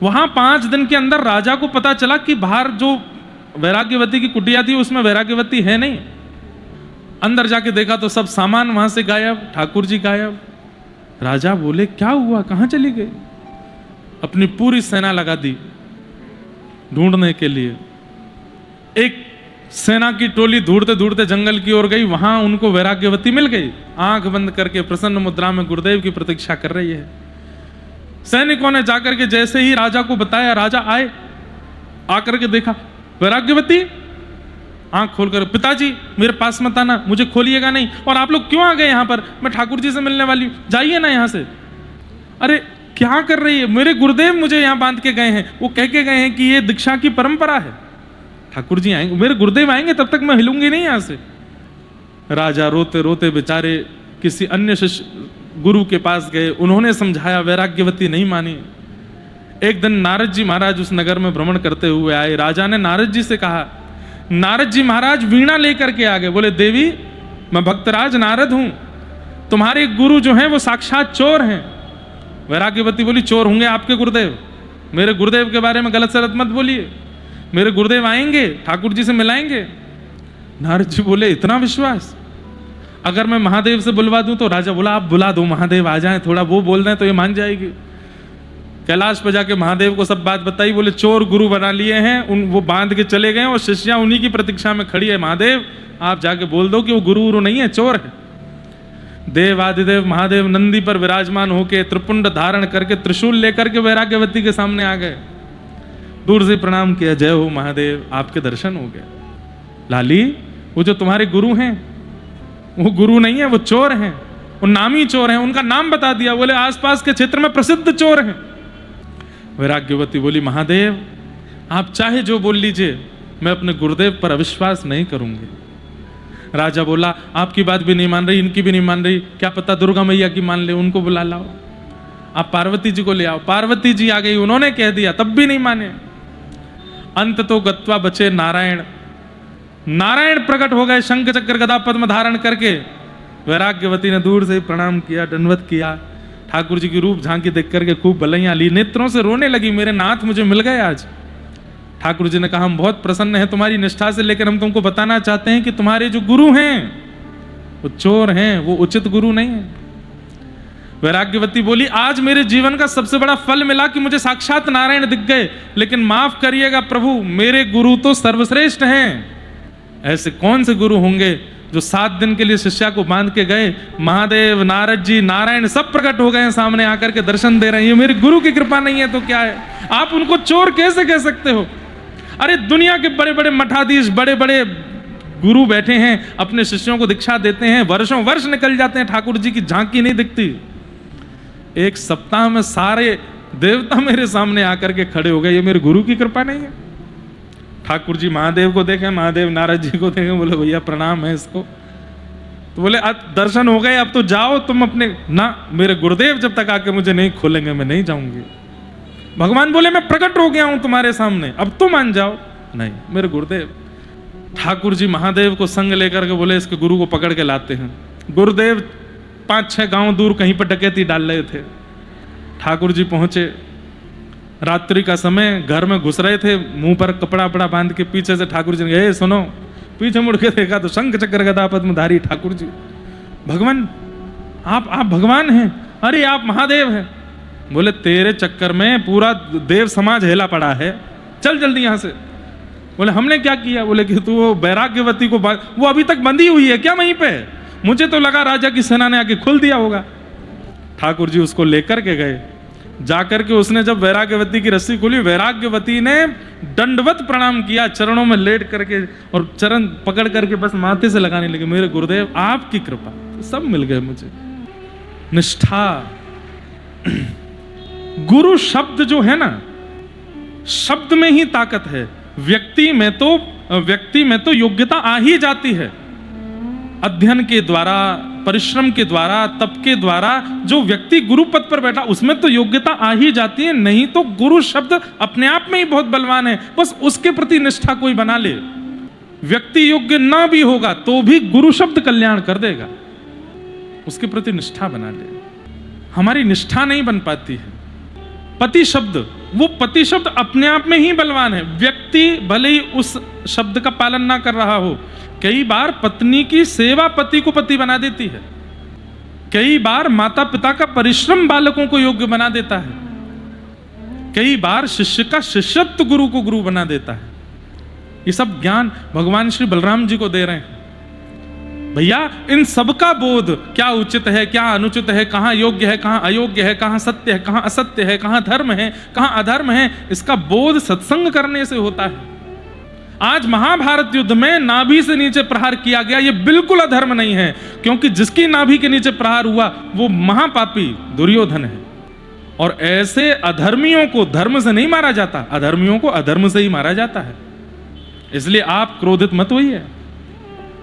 वहां 5 दिन के अंदर राजा को पता चला कि बाहर जो वैराग्यवती की कुटिया थी उसमें वैराग्यवती है नहीं। अंदर जाके देखा तो सब सामान वहां से गायब, ठाकुर जी गायब। राजा बोले, क्या हुआ, कहां चली गई? अपनी पूरी सेना लगा दी ढूंढने के लिए। एक सेना की टोली ढूंढते ढूंढते जंगल की ओर गई, वहां उनको वैराग्यवती मिल गई, आंख बंद करके प्रसन्न मुद्रा में गुरुदेव की प्रतीक्षा कर रही है। सैनिकों ने जाकर के जैसे ही राजा को बताया, राजा आए, आकर के देखा वैराग्यवती, आंख खोलकर, पिताजी मेरे पास मत आना, मुझे खोलिएगा नहीं, और आप लोग क्यों आ गए यहाँ पर, मैं ठाकुर जी से मिलने वाली हूँ, जाइए ना यहाँ से। अरे क्या कर रही है, मेरे गुरुदेव मुझे यहाँ बांध के गए हैं, वो कह के गए हैं कि ये दीक्षा की परंपरा है, ठाकुर जी आएंगे, मेरे गुरुदेव आएंगे तब तक मैं हिलूंगी नहीं यहाँ से। राजा रोते रोते बेचारे किसी अन्य शिष्य गुरु के पास गए, उन्होंने समझाया, वैराग्यवती नहीं मानी। एक दिन नारद जी महाराज उस नगर में भ्रमण करते हुए आए। राजा ने नारद जी से कहा, नारद जी महाराज वीणा लेकर के आ गए। बोले, देवी मैं भक्तराज नारद हूं, तुम्हारे गुरु जो हैं वो साक्षात चोर हैं। वैराग्यवती बोली, चोर होंगे आपके गुरुदेव, मेरे गुरुदेव के बारे में गलत सलत मत बोलिए, मेरे गुरुदेव आएंगे, ठाकुर जी से मिलाएंगे। नारद जी बोले, इतना विश्वास, अगर मैं महादेव से बुलवा दूं तो? राजा बोला, आप बुला दो, महादेव आ जाएं, थोड़ा वो बोल दें तो ये मान जाएगी। कैलाश पे जाके महादेव को सब बात बताई। बोले, चोर गुरु बना लिए हैं, वो बांध के चले गए और शिष्या उन्हीं की प्रतीक्षा में खड़ी है। महादेव आप जाके बोल दो कि वो गुरु नहीं है, चोर है। देव आदिदेव महादेव नंदी पर विराजमान होके त्रिपुंड धारण करके त्रिशूल लेकर के वैराग्यवती के सामने आ गए। दूर से प्रणाम किया, जय हो महादेव, आपके दर्शन हो गए। लाली, वो जो तुम्हारे गुरु हैं वो गुरु नहीं है, वो चोर हैं, वो नामी चोर हैं, उनका नाम बता दिया। बोले, आसपास के क्षेत्र में प्रसिद्ध चोर हैं। वैराग्यवती बोली, महादेव आप चाहे जो बोल लीजिए, मैं अपने गुरुदेव पर अविश्वास नहीं करूंगी। राजा बोला, आपकी बात भी नहीं मान रही, इनकी भी नहीं मान रही, क्या पता दुर्गा मैया की मान ले, उनको बुला लाओ, आप पार्वती जी को ले आओ। पार्वती जी आ गई, उन्होंने कह दिया, तब भी नहीं माने। अंत तो गत्वा बचे नारायण, नारायण प्रकट हो गए शंख चक्र गदा पद्म धारण करके। वैराग्यवती ने दूर से प्रणाम किया, दंडवत किया, ठाकुर जी की रूप झांकी देख करके खूब बलैयां ली, नेत्रों से रोने लगी, मेरे नाथ मुझे मिल गए आज। ठाकुर जी ने कहा, हम बहुत प्रसन्न हैं तुम्हारी निष्ठा से, लेकिन हम तुमको बताना चाहते हैं कि तुम्हारे जो गुरु हैं वो चोर हैं, वो उचित गुरु नहीं है। वैराग्यवती बोली, आज मेरे जीवन का सबसे बड़ा फल मिला कि मुझे साक्षात नारायण दिख गए, लेकिन माफ करिएगा प्रभु, मेरे गुरु तो सर्वश्रेष्ठ हैं। ऐसे कौन से गुरु होंगे जो 7 दिन के लिए शिष्या को बांध के गए, महादेव नारद जी नारायण सब प्रकट हो गए हैं सामने आकर के दर्शन दे रहे हैं। ये मेरे गुरु की कृपा नहीं है तो क्या है? आप उनको चोर कैसे कह सकते हो? अरे दुनिया के बड़े बड़े मठाधीश, बड़े बड़े गुरु बैठे हैं, अपने शिष्यों को दीक्षा देते हैं, वर्षों वर्ष निकल जाते हैं, ठाकुर जी की झांकी नहीं दिखती। एक सप्ताह में सारे देवता मेरे सामने आकर के खड़े हो गए, ये मेरे गुरु की कृपा नहीं है? ठाकुर जी महादेव को देखे, महादेव नारद जी को देखे, बोले भैया प्रणाम है इसको। तो बोले, अब दर्शन हो गए, अब तो जाओ तुम अपने। ना, मेरे गुरुदेव जब तक आके मुझे नहीं खोलेंगे मैं नहीं जाऊंगी। भगवान बोले, मैं प्रकट हो गया हूं तुम्हारे सामने, अब तो मान जाओ। नहीं, मेरे गुरुदेव। ठाकुर जी महादेव को संग लेकर के बोले, इसके गुरु को पकड़ के लाते हैं। गुरुदेव 5-6 गांव दूर कहीं पर डकैती डाल रहे थे। ठाकुर जी पहुंचे, रात्रि का समय, घर में घुस रहे थे, मुंह पर कपड़ा बड़ा बांध के। पीछे से ठाकुर जी ने कहा, सुनो। पीछे मुड़ के देखा तो शंख चक्र गदा पद्मधारी ठाकुर जी। भगवान, आप भगवान हैं? अरे आप महादेव हैं। बोले, तेरे चक्कर में पूरा देव समाज हेला पड़ा है, चल जल्दी यहां से। बोले, हमने क्या किया? बोले कि तू वो वैराग्यवती को, वो अभी तक बंधी हुई है क्या वहीं पे? मुझे तो लगा राजा की सेना ने आके खोल दिया होगा। ठाकुर जी उसको लेकर के गए। जाकर के उसने जब वैराग्यवती की रस्सी खोली, वैराग्यवती ने दंडवत प्रणाम किया, चरणों में लेट करके, और चरण पकड़ करके बस माथे से लगाने लगे, मेरे गुरुदेव आपकी कृपा, सब मिल गए मुझे। निष्ठा। गुरु शब्द जो है ना, शब्द में ही ताकत है। व्यक्ति में तो योग्यता आ ही जाती है, अध्ययन के द्वारा, परिश्रम के द्वारा, तप के द्वारा। जो व्यक्ति गुरु पद पर बैठा उसमें तो योग्यता आ ही जाती है। नहीं तो गुरु शब्द अपने आप में ही बहुत बलवान है, बस उसके प्रति निष्ठा कोई बना ले। व्यक्ति योग्य ना भी होगा तो भी गुरु शब्द कल्याण कर देगा, उसके प्रति निष्ठा बना ले। हमारी निष्ठा नहीं बन पाती है। पति शब्द, वो पति शब्द अपने आप में ही बलवान है। व्यक्ति भले ही उस शब्द का पालन ना कर रहा हो, कई बार पत्नी की सेवा पति को पति बना देती है। कई बार माता पिता का परिश्रम बालकों को योग्य बना देता है। कई बार शिष्य का शिष्यत्व गुरु को गुरु बना देता है। ये सब ज्ञान भगवान श्री बलराम जी को दे रहे हैं। भैया, इन सबका बोध, क्या उचित है, क्या अनुचित है, कहां योग्य है, कहां अयोग्य है, कहां सत्य है, कहां असत्य है, कहां धर्म है, कहां अधर्म है, इसका बोध सत्संग करने से होता है। आज महाभारत युद्ध में नाभि से नीचे प्रहार किया गया, यह बिल्कुल अधर्म नहीं है, क्योंकि जिसकी नाभि के नीचे प्रहार हुआ वो महापापी दुर्योधन है। और ऐसे अधर्मियों को धर्म से नहीं मारा जाता, अधर्मियों को अधर्म से ही मारा जाता है। इसलिए आप क्रोधित मत होइए।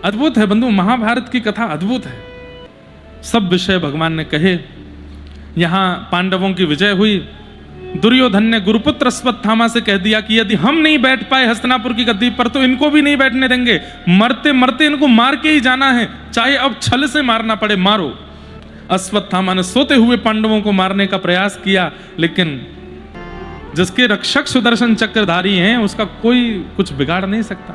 अद्भुत है बंधु, महाभारत की कथा अद्भुत है। सब विषय भगवान ने कहे। यहां पांडवों की विजय हुई। दुर्योधन ने गुरुपुत्र अश्वत्थामा से कह दिया कि यदि हम नहीं बैठ पाए हस्तिनापुर की गद्दी पर तो इनको भी नहीं बैठने देंगे, मरते मरते इनको मार के ही जाना है, चाहे अब छल से मारना पड़े, मारो। अश्वत्थामा ने सोते हुए पांडवों को मारने का प्रयास किया, लेकिन जिसके रक्षक सुदर्शन चक्रधारी हैं उसका कोई कुछ बिगाड़ नहीं सकता।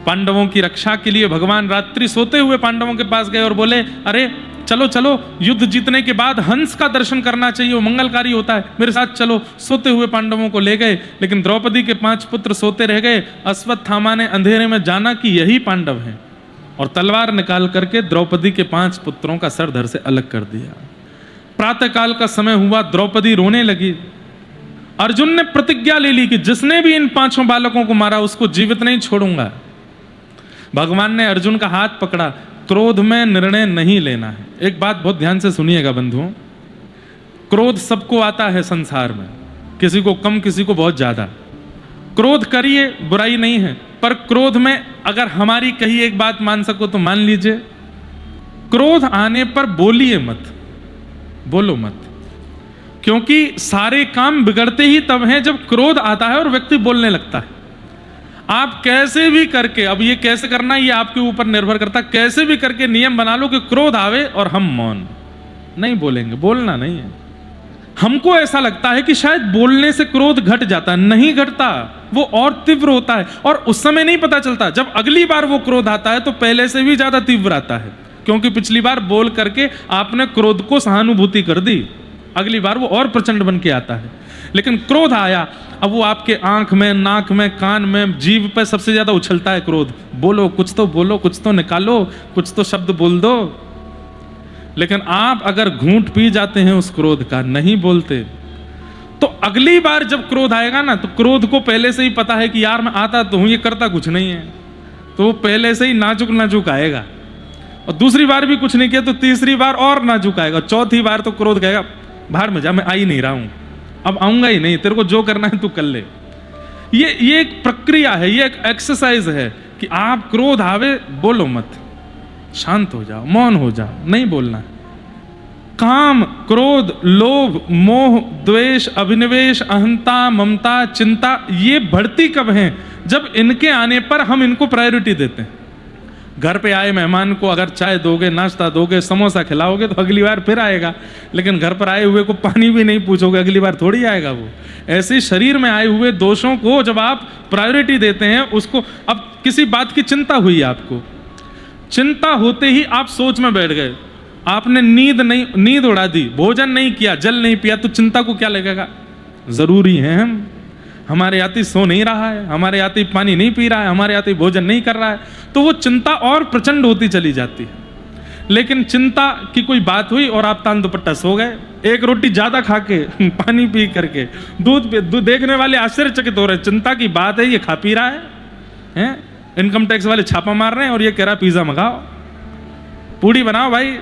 पांडवों की रक्षा के लिए भगवान रात्रि सोते हुए पांडवों के पास गए और बोले, अरे चलो चलो, युद्ध जीतने के बाद हंस का दर्शन करना चाहिए, वो मंगलकारी होता है, मेरे साथ चलो। सोते हुए पांडवों को ले गए, लेकिन द्रौपदी के 5 पुत्र सोते रह गए। अश्वत्थामा ने अंधेरे में जाना कि यही पांडव हैं और तलवार निकाल करके द्रौपदी के 5 पुत्रों का सर धड़ से अलग कर दिया। प्रातःकाल का समय हुआ, द्रौपदी रोने लगी। अर्जुन ने प्रतिज्ञा ले ली कि जिसने भी इन 5 बालकों को मारा उसको जीवित नहीं छोड़ूंगा। भगवान ने अर्जुन का हाथ पकड़ा, क्रोध में निर्णय नहीं लेना है। एक बात बहुत ध्यान से सुनिएगा बंधुओं, क्रोध सबको आता है संसार में, किसी को कम, किसी को बहुत ज्यादा। क्रोध करिए, बुराई नहीं है, पर क्रोध में अगर हमारी कही एक बात मान सको तो मान लीजिए, क्रोध आने पर बोलिए मत, बोलो मत, क्योंकि सारे काम बिगड़ते ही तब हैं जब क्रोध आता है और व्यक्ति बोलने लगता है। आप कैसे भी करके, अब ये कैसे करना ये आपके ऊपर निर्भर करता, कैसे भी करके नियम बना लो कि क्रोध आवे और हम मौन नहीं बोलेंगे, बोलना नहीं है। हमको ऐसा लगता है कि शायद बोलने से क्रोध घट जाता, नहीं घटता, वो और तीव्र होता है। और उस समय नहीं पता चलता, जब अगली बार वो क्रोध आता है तो पहले से भी ज्यादा तीव्र आता है, क्योंकि पिछली बार बोल करके आपने क्रोध को सहानुभूति कर दी, अगली बार वो और प्रचंड बन के आता है। लेकिन क्रोध आया, अब वो आपके आंख में, नाक में, कान में, जीभ पे सबसे ज्यादा उछलता है क्रोध। बोलो, कुछ तो बोलो, कुछ तो निकालो, कुछ तो शब्द बोल दो। लेकिन आप अगर घूंट पी जाते हैं उस क्रोध का, नहीं बोलते, तो अगली बार जब क्रोध आएगा ना, तो क्रोध को पहले से ही पता है कि यार मैं आता तो हूं, ये करता कुछ नहीं है, तो वो पहले से ही नाजुक नाजुक आएगा। और दूसरी बार भी कुछ नहीं किया तो तीसरी बार और नाजुक आएगा, चौथी बार तो क्रोध कहेगा बाहर में जा, मैं आ ही नहीं रहा हूं, अब आऊंगा ही नहीं, तेरे को जो करना है तू कर ले। ये एक प्रक्रिया है, ये एक एक्सरसाइज है कि आप क्रोध आवे बोलो मत, शांत हो जाओ, मौन हो जाओ, नहीं बोलना। काम, क्रोध, लोभ, मोह, द्वेष, अभिनिवेश, अहंता, ममता, चिंता, ये बढ़ती कब हैं? जब इनके आने पर हम इनको प्रायोरिटी देते हैं। घर पे आए मेहमान को अगर चाय दोगे, नाश्ता दोगे, समोसा खिलाओगे तो अगली बार फिर आएगा, लेकिन घर पर आए हुए को पानी भी नहीं पूछोगे, अगली बार थोड़ी आएगा वो। ऐसे शरीर में आए हुए दोषों को जब आप प्रायोरिटी देते हैं, उसको, अब किसी बात की चिंता हुई आपको, चिंता होते ही आप सोच में बैठ गए, आपने नींद उड़ा दी, भोजन नहीं किया, जल नहीं पिया, तो चिंता को क्या लगेगा? जरूरी है हमारे यात्री सो नहीं रहा है, हमारे यात्री पानी नहीं पी रहा है, हमारे यात्री भोजन नहीं कर रहा है, तो वो चिंता और प्रचंड होती चली जाती है। लेकिन चिंता की कोई बात हुई और आप तान दुपट्टा सो गए, एक रोटी ज्यादा खा के, पानी पी करके, दूध देखने वाले आश्चर्यचकित हो रहे, चिंता की बात है, ये खा पी रहा है? इनकम टैक्स वाले छापा मार रहे हैं और ये कह रहा पिज्जा मंगाओ, पूड़ी बनाओ भाई,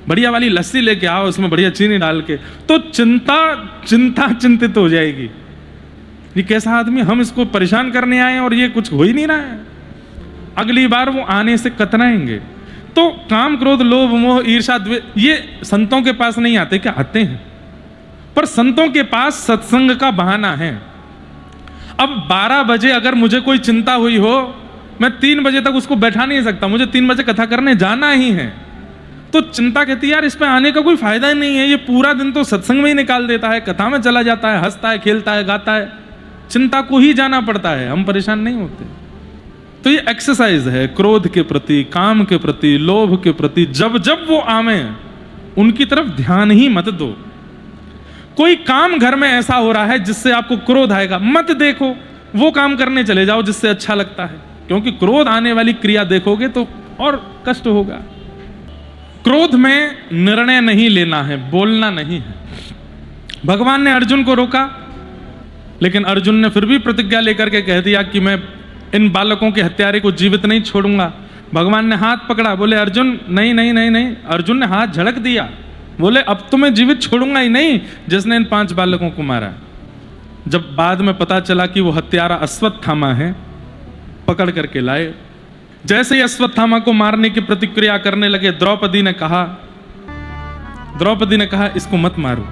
बढ़िया वाली लस्सी लेके आओ, उसमें बढ़िया चीनी डाल के, तो चिंता चिंतित हो जाएगी। ये कैसा आदमी, हम इसको परेशान करने आए और ये कुछ हो ही नहीं रहा है। अगली बार वो आने से कतराएंगे। तो काम, क्रोध, लोभ, मोह, ईर्ष्या, द्वेष, ये संतों के पास नहीं आते क्या? आते हैं, पर संतों के पास सत्संग का बहाना है। अब 12 बजे अगर मुझे कोई चिंता हुई हो, मैं 3 बजे तक उसको बैठा नहीं सकता, मुझे 3 बजे कथा करने जाना ही है। तो चिंता कहती है यार इस पे आने का कोई फायदा ही नहीं है, ये पूरा दिन तो सत्संग में ही निकाल देता है, कथा में चला जाता है, हंसता है, खेलता है, गाता है, चिंता को ही जाना पड़ता है, हम परेशान नहीं होते। तो ये एक्सरसाइज है क्रोध के प्रति, काम के प्रति, लोभ के प्रति। जब जब वो आवे उनकी तरफ ध्यान ही मत दो। कोई काम घर में ऐसा हो रहा है जिससे आपको क्रोध आएगा, मत देखो, वो काम करने चले जाओ जिससे अच्छा लगता है, क्योंकि क्रोध आने वाली क्रिया देखोगे तो और कष्ट होगा। क्रोध में निर्णय नहीं लेना है, बोलना नहीं है। भगवान ने अर्जुन को रोका, लेकिन अर्जुन ने फिर भी प्रतिज्ञा लेकर के कह दिया कि मैं इन बालकों के हत्यारे को जीवित नहीं छोड़ूंगा। भगवान ने हाथ पकड़ा, बोले अर्जुन नहीं नहीं नहीं नहीं। अर्जुन ने हाथ झड़क दिया, बोले अब तो मैं जीवित छोड़ूंगा ही नहीं जिसने इन 5 बालकों को मारा। जब बाद में पता चला कि वो हत्यारा अश्वत्थामा है, पकड़ करके लाए। जैसे ही अश्वत्थामा को मारने की प्रतिक्रिया करने लगे, द्रौपदी ने कहा इसको मत मारो।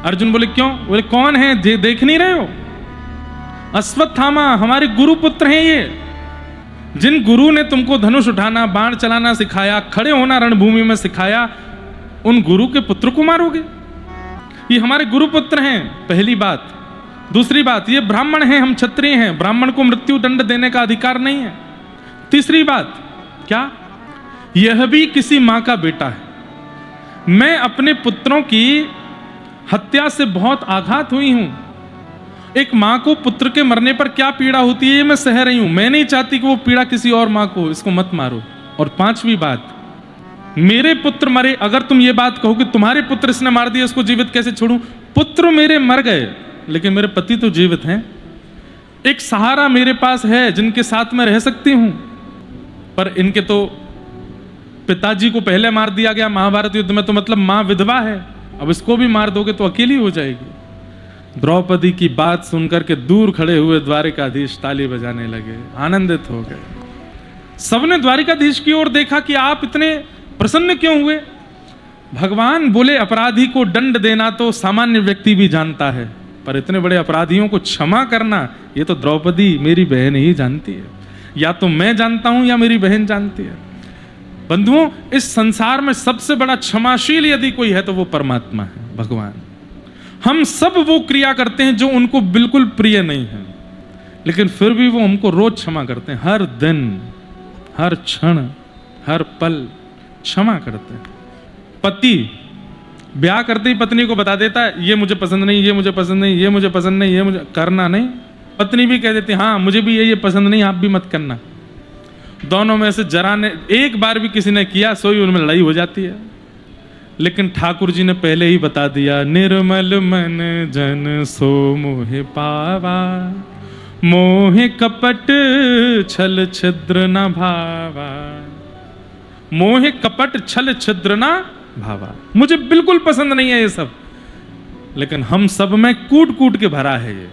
अर्जुन बोले क्यों? बोले कौन है, देख नहीं रहे हो? अश्वत्थामा हमारे गुरु पुत्र हैं। ये जिन गुरु ने तुमको धनुष उठाना, बाण चलाना सिखाया, खड़े होना रणभूमि में सिखाया, उन गुरु के पुत्र को मारोगे? ये हमारे गुरु पुत्र हैं, पहली बात। दूसरी बात, ये ब्राह्मण हैं, हम क्षत्रिय हैं, ब्राह्मण को मृत्यु दंड देने का अधिकार नहीं है। तीसरी बात क्या? यह भी किसी मां का बेटा है। मैं अपने पुत्रों की हत्या से बहुत आघात हुई हूं। एक मां को पुत्र के मरने पर क्या पीड़ा होती है, ये मैं सह रही हूं। मैं नहीं चाहती कि वो पीड़ा किसी और मां को, इसको मत मारो। और 5वीं बात, मेरे पुत्र मरे, अगर तुम ये बात कहो कि तुम्हारे पुत्र इसने मार दिया, इसको जीवित कैसे छोड़ूं? पुत्र मेरे मर गए, लेकिन मेरे पति तो जीवित हैं। एक सहारा मेरे पास है जिनके साथ मैं रह सकती हूं, पर इनके तो पिताजी को पहले मार दिया गया महाभारत युद्ध में, तो मतलब मां विधवा है, अब इसको भी मार दोगे तो अकेली हो जाएगी। द्रौपदी की बात सुनकर के दूर खड़े हुए द्वारिकाधीश ताली बजाने लगे, आनंदित हो गए। सबने द्वारिकाधीश की ओर देखा कि आप इतने प्रसन्न क्यों हुए? भगवान बोले अपराधी को दंड देना तो सामान्य व्यक्ति भी जानता है, पर इतने बड़े अपराधियों को क्षमा करना, ये तो द्रौपदी मेरी बहन ही जानती है। या तो मैं जानता हूं या मेरी बहन जानती है। बंधुओं, इस संसार में सबसे बड़ा क्षमाशील यदि कोई है तो वो परमात्मा है, भगवान। हम सब वो क्रिया करते हैं जो उनको बिल्कुल प्रिय नहीं है, लेकिन फिर भी वो हमको रोज क्षमा करते हैं। हर दिन, हर क्षण, हर पल क्षमा करते हैं। पति ब्याह करते ही पत्नी को बता देता है, ये मुझे पसंद नहीं, ये मुझे पसंद नहीं, ये मुझे पसंद नहीं, ये मुझे करना नहीं। पत्नी भी कह देती, हाँ मुझे भी ये पसंद नहीं, आप भी मत करना। दोनों में से जरा ने एक बार भी किसी ने किया, सोई उनमें लड़ाई हो जाती है। लेकिन ठाकुर जी ने पहले ही बता दिया, निर्मल मन जन सो मोहे पावा, मोहे कपट छल छिद्र न भावा। मोहे कपट छल छिद्र न भावा, मुझे बिल्कुल पसंद नहीं है ये सब, लेकिन हम सब में कूट कूट के भरा है ये,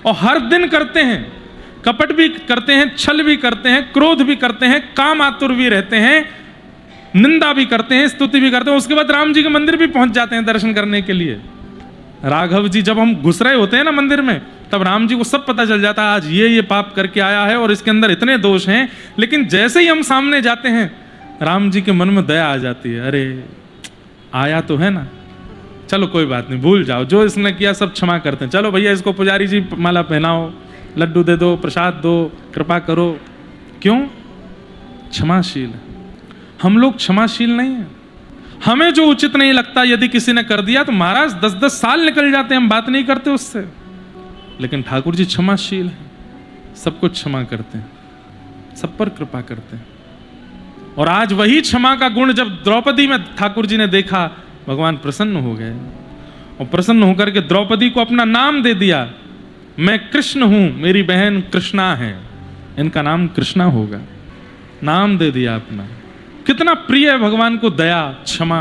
और हर दिन करते हैं। कपट भी करते हैं, छल भी करते हैं, क्रोध भी करते हैं, काम आतुर भी रहते हैं, निंदा भी करते हैं, स्तुति भी करते हैं। उसके बाद राम जी के मंदिर भी पहुंच जाते हैं दर्शन करने के लिए। राघव जी जब हम घुस रहे होते हैं ना मंदिर में, तब राम जी को सब पता चल जाता है आज ये पाप करके आया है और इसके अंदर इतने दोष हैं। लेकिन जैसे ही हम सामने जाते हैं, राम जी के मन में दया आ जाती है, अरे आया तो है ना, चलो कोई बात नहीं, भूल जाओ, जो इसने किया सब क्षमा करते हैं। चलो भैया इसको पुजारी जी माला पहनाओ, लड्डू दे दो, प्रसाद दो, कृपा करो। क्यों? क्षमाशील है। हम लोग क्षमाशील नहीं है। हमें जो उचित नहीं लगता यदि किसी ने कर दिया तो महाराज 10-10 साल निकल जाते हैं, हम बात नहीं करते उससे। लेकिन ठाकुर जी क्षमाशील है, सब कुछ क्षमा करते हैं, सब पर कृपा करते हैं। और आज वही क्षमा का गुण जब द्रौपदी में ठाकुर जी ने देखा, भगवान प्रसन्न हो गए, और प्रसन्न होकर के द्रौपदी को अपना नाम दे दिया। मैं कृष्ण हूं, मेरी बहन कृष्णा है, इनका नाम कृष्णा होगा, नाम दे दिया अपना। कितना प्रिय है भगवान को दया, क्षमा।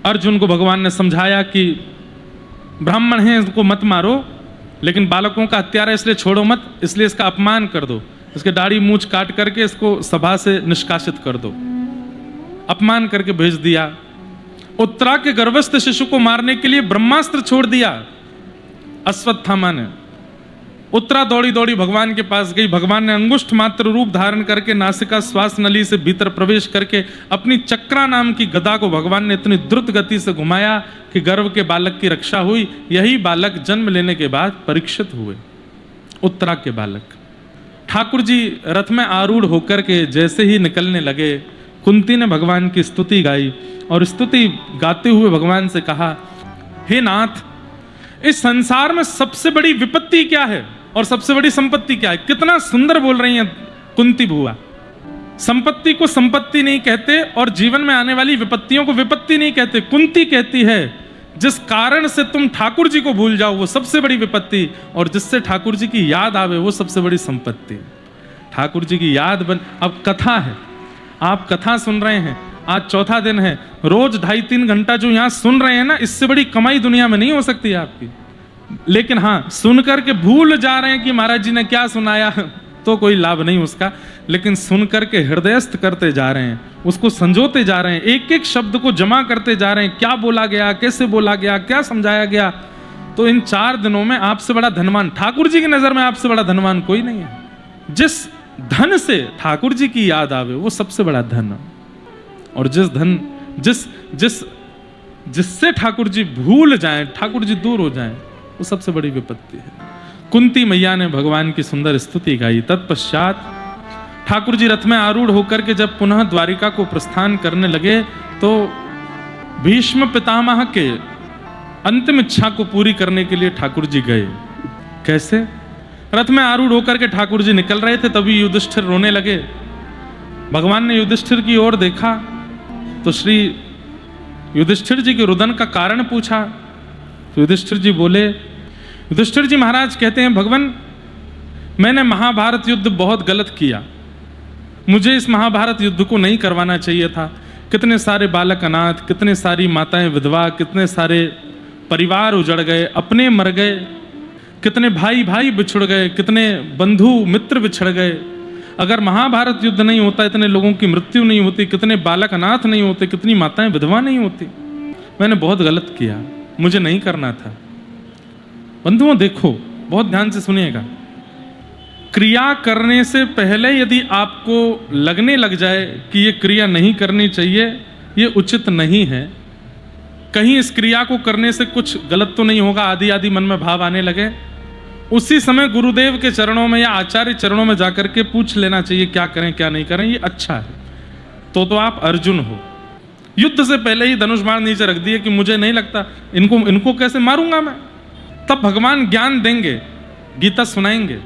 अर्जुन को भगवान ने समझाया कि ब्राह्मण हैं, इसको मत मारो, लेकिन बालकों का हत्यारा इसलिए छोड़ो मत, इसलिए इसका अपमान कर दो, इसके दाढ़ी मूंछ काट करके इसको सभा से निष्कासित कर दो। अपमान करके भेज दिया। उत्तरा के गर्भस्थ शिशु को मारने के लिए ब्रह्मास्त्र छोड़ दिया अश्वत्थामा ने। उत्तरा दौड़ी दौड़ी भगवान के पास गई। भगवान ने अंगुष्ठ मात्र रूप धारण करके नासिका श्वास नली से भीतर प्रवेश करके अपनी चक्रा नाम की गदा को भगवान ने इतनी द्रुत गति से घुमाया कि गर्भ के बालक की रक्षा हुई। यही बालक जन्म लेने के बाद परीक्षित हुए, उत्तरा के बालक। ठाकुर जी रथ में आरूढ़ होकर के जैसे ही निकलने लगे, कुंती ने भगवान की स्तुति गाई और स्तुति गाते हुए भगवान से कहा, हे नाथ, इस संसार में सबसे बड़ी विपत्ति क्या है और सबसे बड़ी संपत्ति क्या है? कितना सुंदर बोल रही हैं कुंती बुआ। संपत्ति को संपत्ति नहीं कहते और जीवन में आने वाली विपत्तियों को विपत्ति नहीं कहते। कुंती कहती है जिस कारण से तुम ठाकुर जी को भूल जाओ वो सबसे बड़ी विपत्ति, और जिससे ठाकुर जी की याद आवे वो सबसे बड़ी संपत्ति। ठाकुर जी की याद बन, अब कथा है, आप कथा सुन रहे हैं, आज चौथा दिन है, रोज 2.5-3 घंटा जो यहाँ सुन रहे हैं ना, इससे बड़ी कमाई दुनिया में नहीं हो सकती आपकी। लेकिन हाँ, सुन करके भूल जा रहे हैं कि महाराज जी ने क्या सुनाया तो कोई लाभ नहीं उसका, लेकिन सुन करके हृदयस्थ करते जा रहे हैं, उसको संजोते जा रहे हैं, एक एक शब्द को जमा करते जा रहे हैं, क्या बोला गया, कैसे बोला गया, क्या समझाया गया। तो इन 4 दिनों में आपसे बड़ा धनवान, ठाकुर जी की नजर में आपसे बड़ा धनवान कोई नहीं है। जिस धन से ठाकुर जी की याद आवे वो सबसे बड़ा धन, और जिस धन जिससे ठाकुर जी भूल जाएं, ठाकुर जी दूर हो जाएं, वो सबसे बड़ी विपत्ति है। कुंती मैया ने भगवान की सुंदर स्तुति गाई। तत्पश्चात ठाकुर जी रथ में आरूढ़ होकर के जब पुनः द्वारिका को प्रस्थान करने लगे तो भीष्म पितामह के अंतिम इच्छा को पूरी करने के लिए ठाकुर जी गए। कैसे? रथ में आरूढ़ होकर के ठाकुर जी निकल रहे थे, तभी युधिष्ठिर रोने लगे। भगवान ने युधिष्ठिर की ओर देखा तो श्री युधिष्ठिर जी के रुदन का कारण पूछा तो युधिष्ठिर जी बोले, युधिष्ठिर जी महाराज कहते हैं, भगवान मैंने महाभारत युद्ध बहुत गलत किया, मुझे इस महाभारत युद्ध को नहीं करवाना चाहिए था। कितने सारे बालक अनाथ, कितने सारी माताएं विधवा, कितने सारे परिवार उजड़ गए, अपने मर गए, कितने भाई भाई बिछुड़ गए, कितने बंधु मित्र बिछड़ गए। अगर महाभारत युद्ध नहीं होता, इतने लोगों की मृत्यु नहीं होती, कितने बालक अनाथ नहीं होते, कितनी माताएं विधवा नहीं होती। मैंने बहुत गलत किया, मुझे नहीं करना था। बंधुओं देखो, बहुत ध्यान से सुनिएगा, क्रिया करने से पहले यदि आपको लगने लग जाए कि ये क्रिया नहीं करनी चाहिए, ये उचित नहीं है, कहीं इस क्रिया को करने से कुछ गलत तो नहीं होगा, आदि आदि मन में भाव आने लगे, उसी समय गुरुदेव के चरणों में या आचार्य चरणों में जाकर के पूछ लेना चाहिए क्या करें क्या नहीं करें, ये अच्छा है। तो आप अर्जुन हो, युद्ध से पहले ही धनुष बाण नीचे रख दिए कि मुझे नहीं लगता इनको कैसे मारूंगा मैं। तब भगवान ज्ञान देंगे, गीता सुनाएंगे,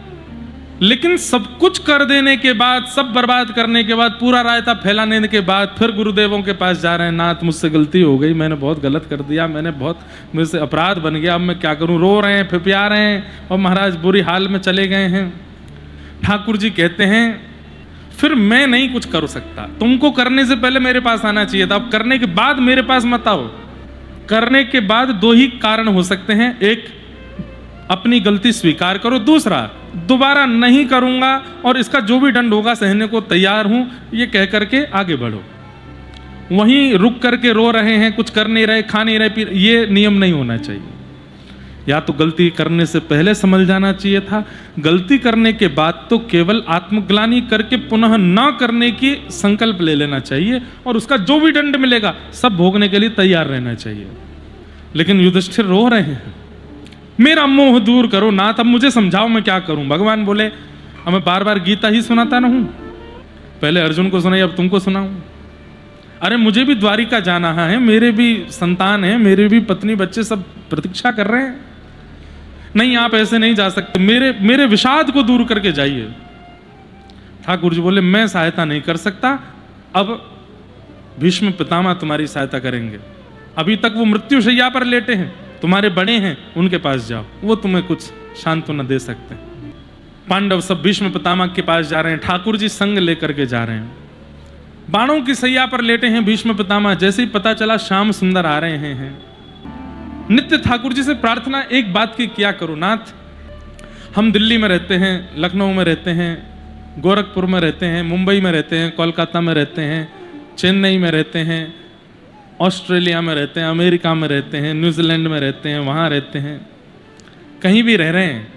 लेकिन सब कुछ कर देने के बाद, सब बर्बाद करने के बाद, पूरा रायता फैलाने के बाद फिर गुरुदेवों के पास जा रहे हैं, नाथ मुझसे गलती हो गई, मैंने बहुत गलत कर दिया, मेरे से अपराध बन गया, अब मैं क्या करूं। रो रहे हैं, फिपिया रहे हैं और महाराज बुरी हाल में चले गए हैं। ठाकुर जी कहते हैं फिर मैं नहीं कुछ कर सकता, तुमको करने से पहले मेरे पास आना चाहिए था, अब करने के बाद मेरे पास मत आओ। करने के बाद 2 ही कारण हो सकते हैं, एक अपनी गलती स्वीकार करो, दूसरा दोबारा नहीं करूंगा और इसका जो भी दंड होगा सहने को तैयार हूं, ये कह करके आगे बढ़ो। वहीं रुक करके रो रहे हैं, कुछ कर नहीं रहे, खा नहीं रहे, ये नियम नहीं होना चाहिए। या तो गलती करने से पहले समझ जाना चाहिए था, गलती करने के बाद तो केवल आत्मग्लानि करके पुनः न करने की संकल्प ले लेना चाहिए और उसका जो भी दंड मिलेगा सब भोगने के लिए तैयार रहना चाहिए। लेकिन युधिष्ठिर रो रहे हैं, मेरा मोह दूर करो नाथ, अब मुझे समझाओ मैं क्या करूं। भगवान बोले, अब मैं बार बार गीता ही सुनाता ना हूं, पहले अर्जुन को सुनाई, अब तुमको सुनाऊं। अरे मुझे भी द्वारिका जाना है, मेरे भी संतान है, मेरे भी पत्नी बच्चे सब प्रतीक्षा कर रहे हैं। नहीं आप ऐसे नहीं जा सकते, मेरे विषाद को दूर करके जाइए। ठाकुर जी बोले, मैं सहायता नहीं कर सकता, अब भीष्म पितामह तुम्हारी सहायता करेंगे। अभी तक वो मृत्युशैया पर लेटे हैं, तुम्हारे बड़े हैं, उनके पास जाओ, वो तुम्हें कुछ सांत्वना दे सकते हैं। पांडव सब भीष्म पितामह के पास जा रहे हैं, ठाकुर जी संग लेकर के जा रहे हैं। बाणों की सैया पर लेटे हैं भीष्म पितामह। जैसे ही पता चला श्याम सुंदर आ रहे हैं, नित्य ठाकुर जी से प्रार्थना एक बात की किया करो, नाथ हम दिल्ली में रहते हैं, लखनऊ में रहते हैं, गोरखपुर में रहते हैं, मुंबई में रहते हैं, कोलकाता में रहते हैं, चेन्नई में रहते हैं, ऑस्ट्रेलिया में रहते हैं, अमेरिका में रहते हैं, न्यूजीलैंड में रहते हैं, वहाँ रहते हैं, कहीं भी रह रहे हैं,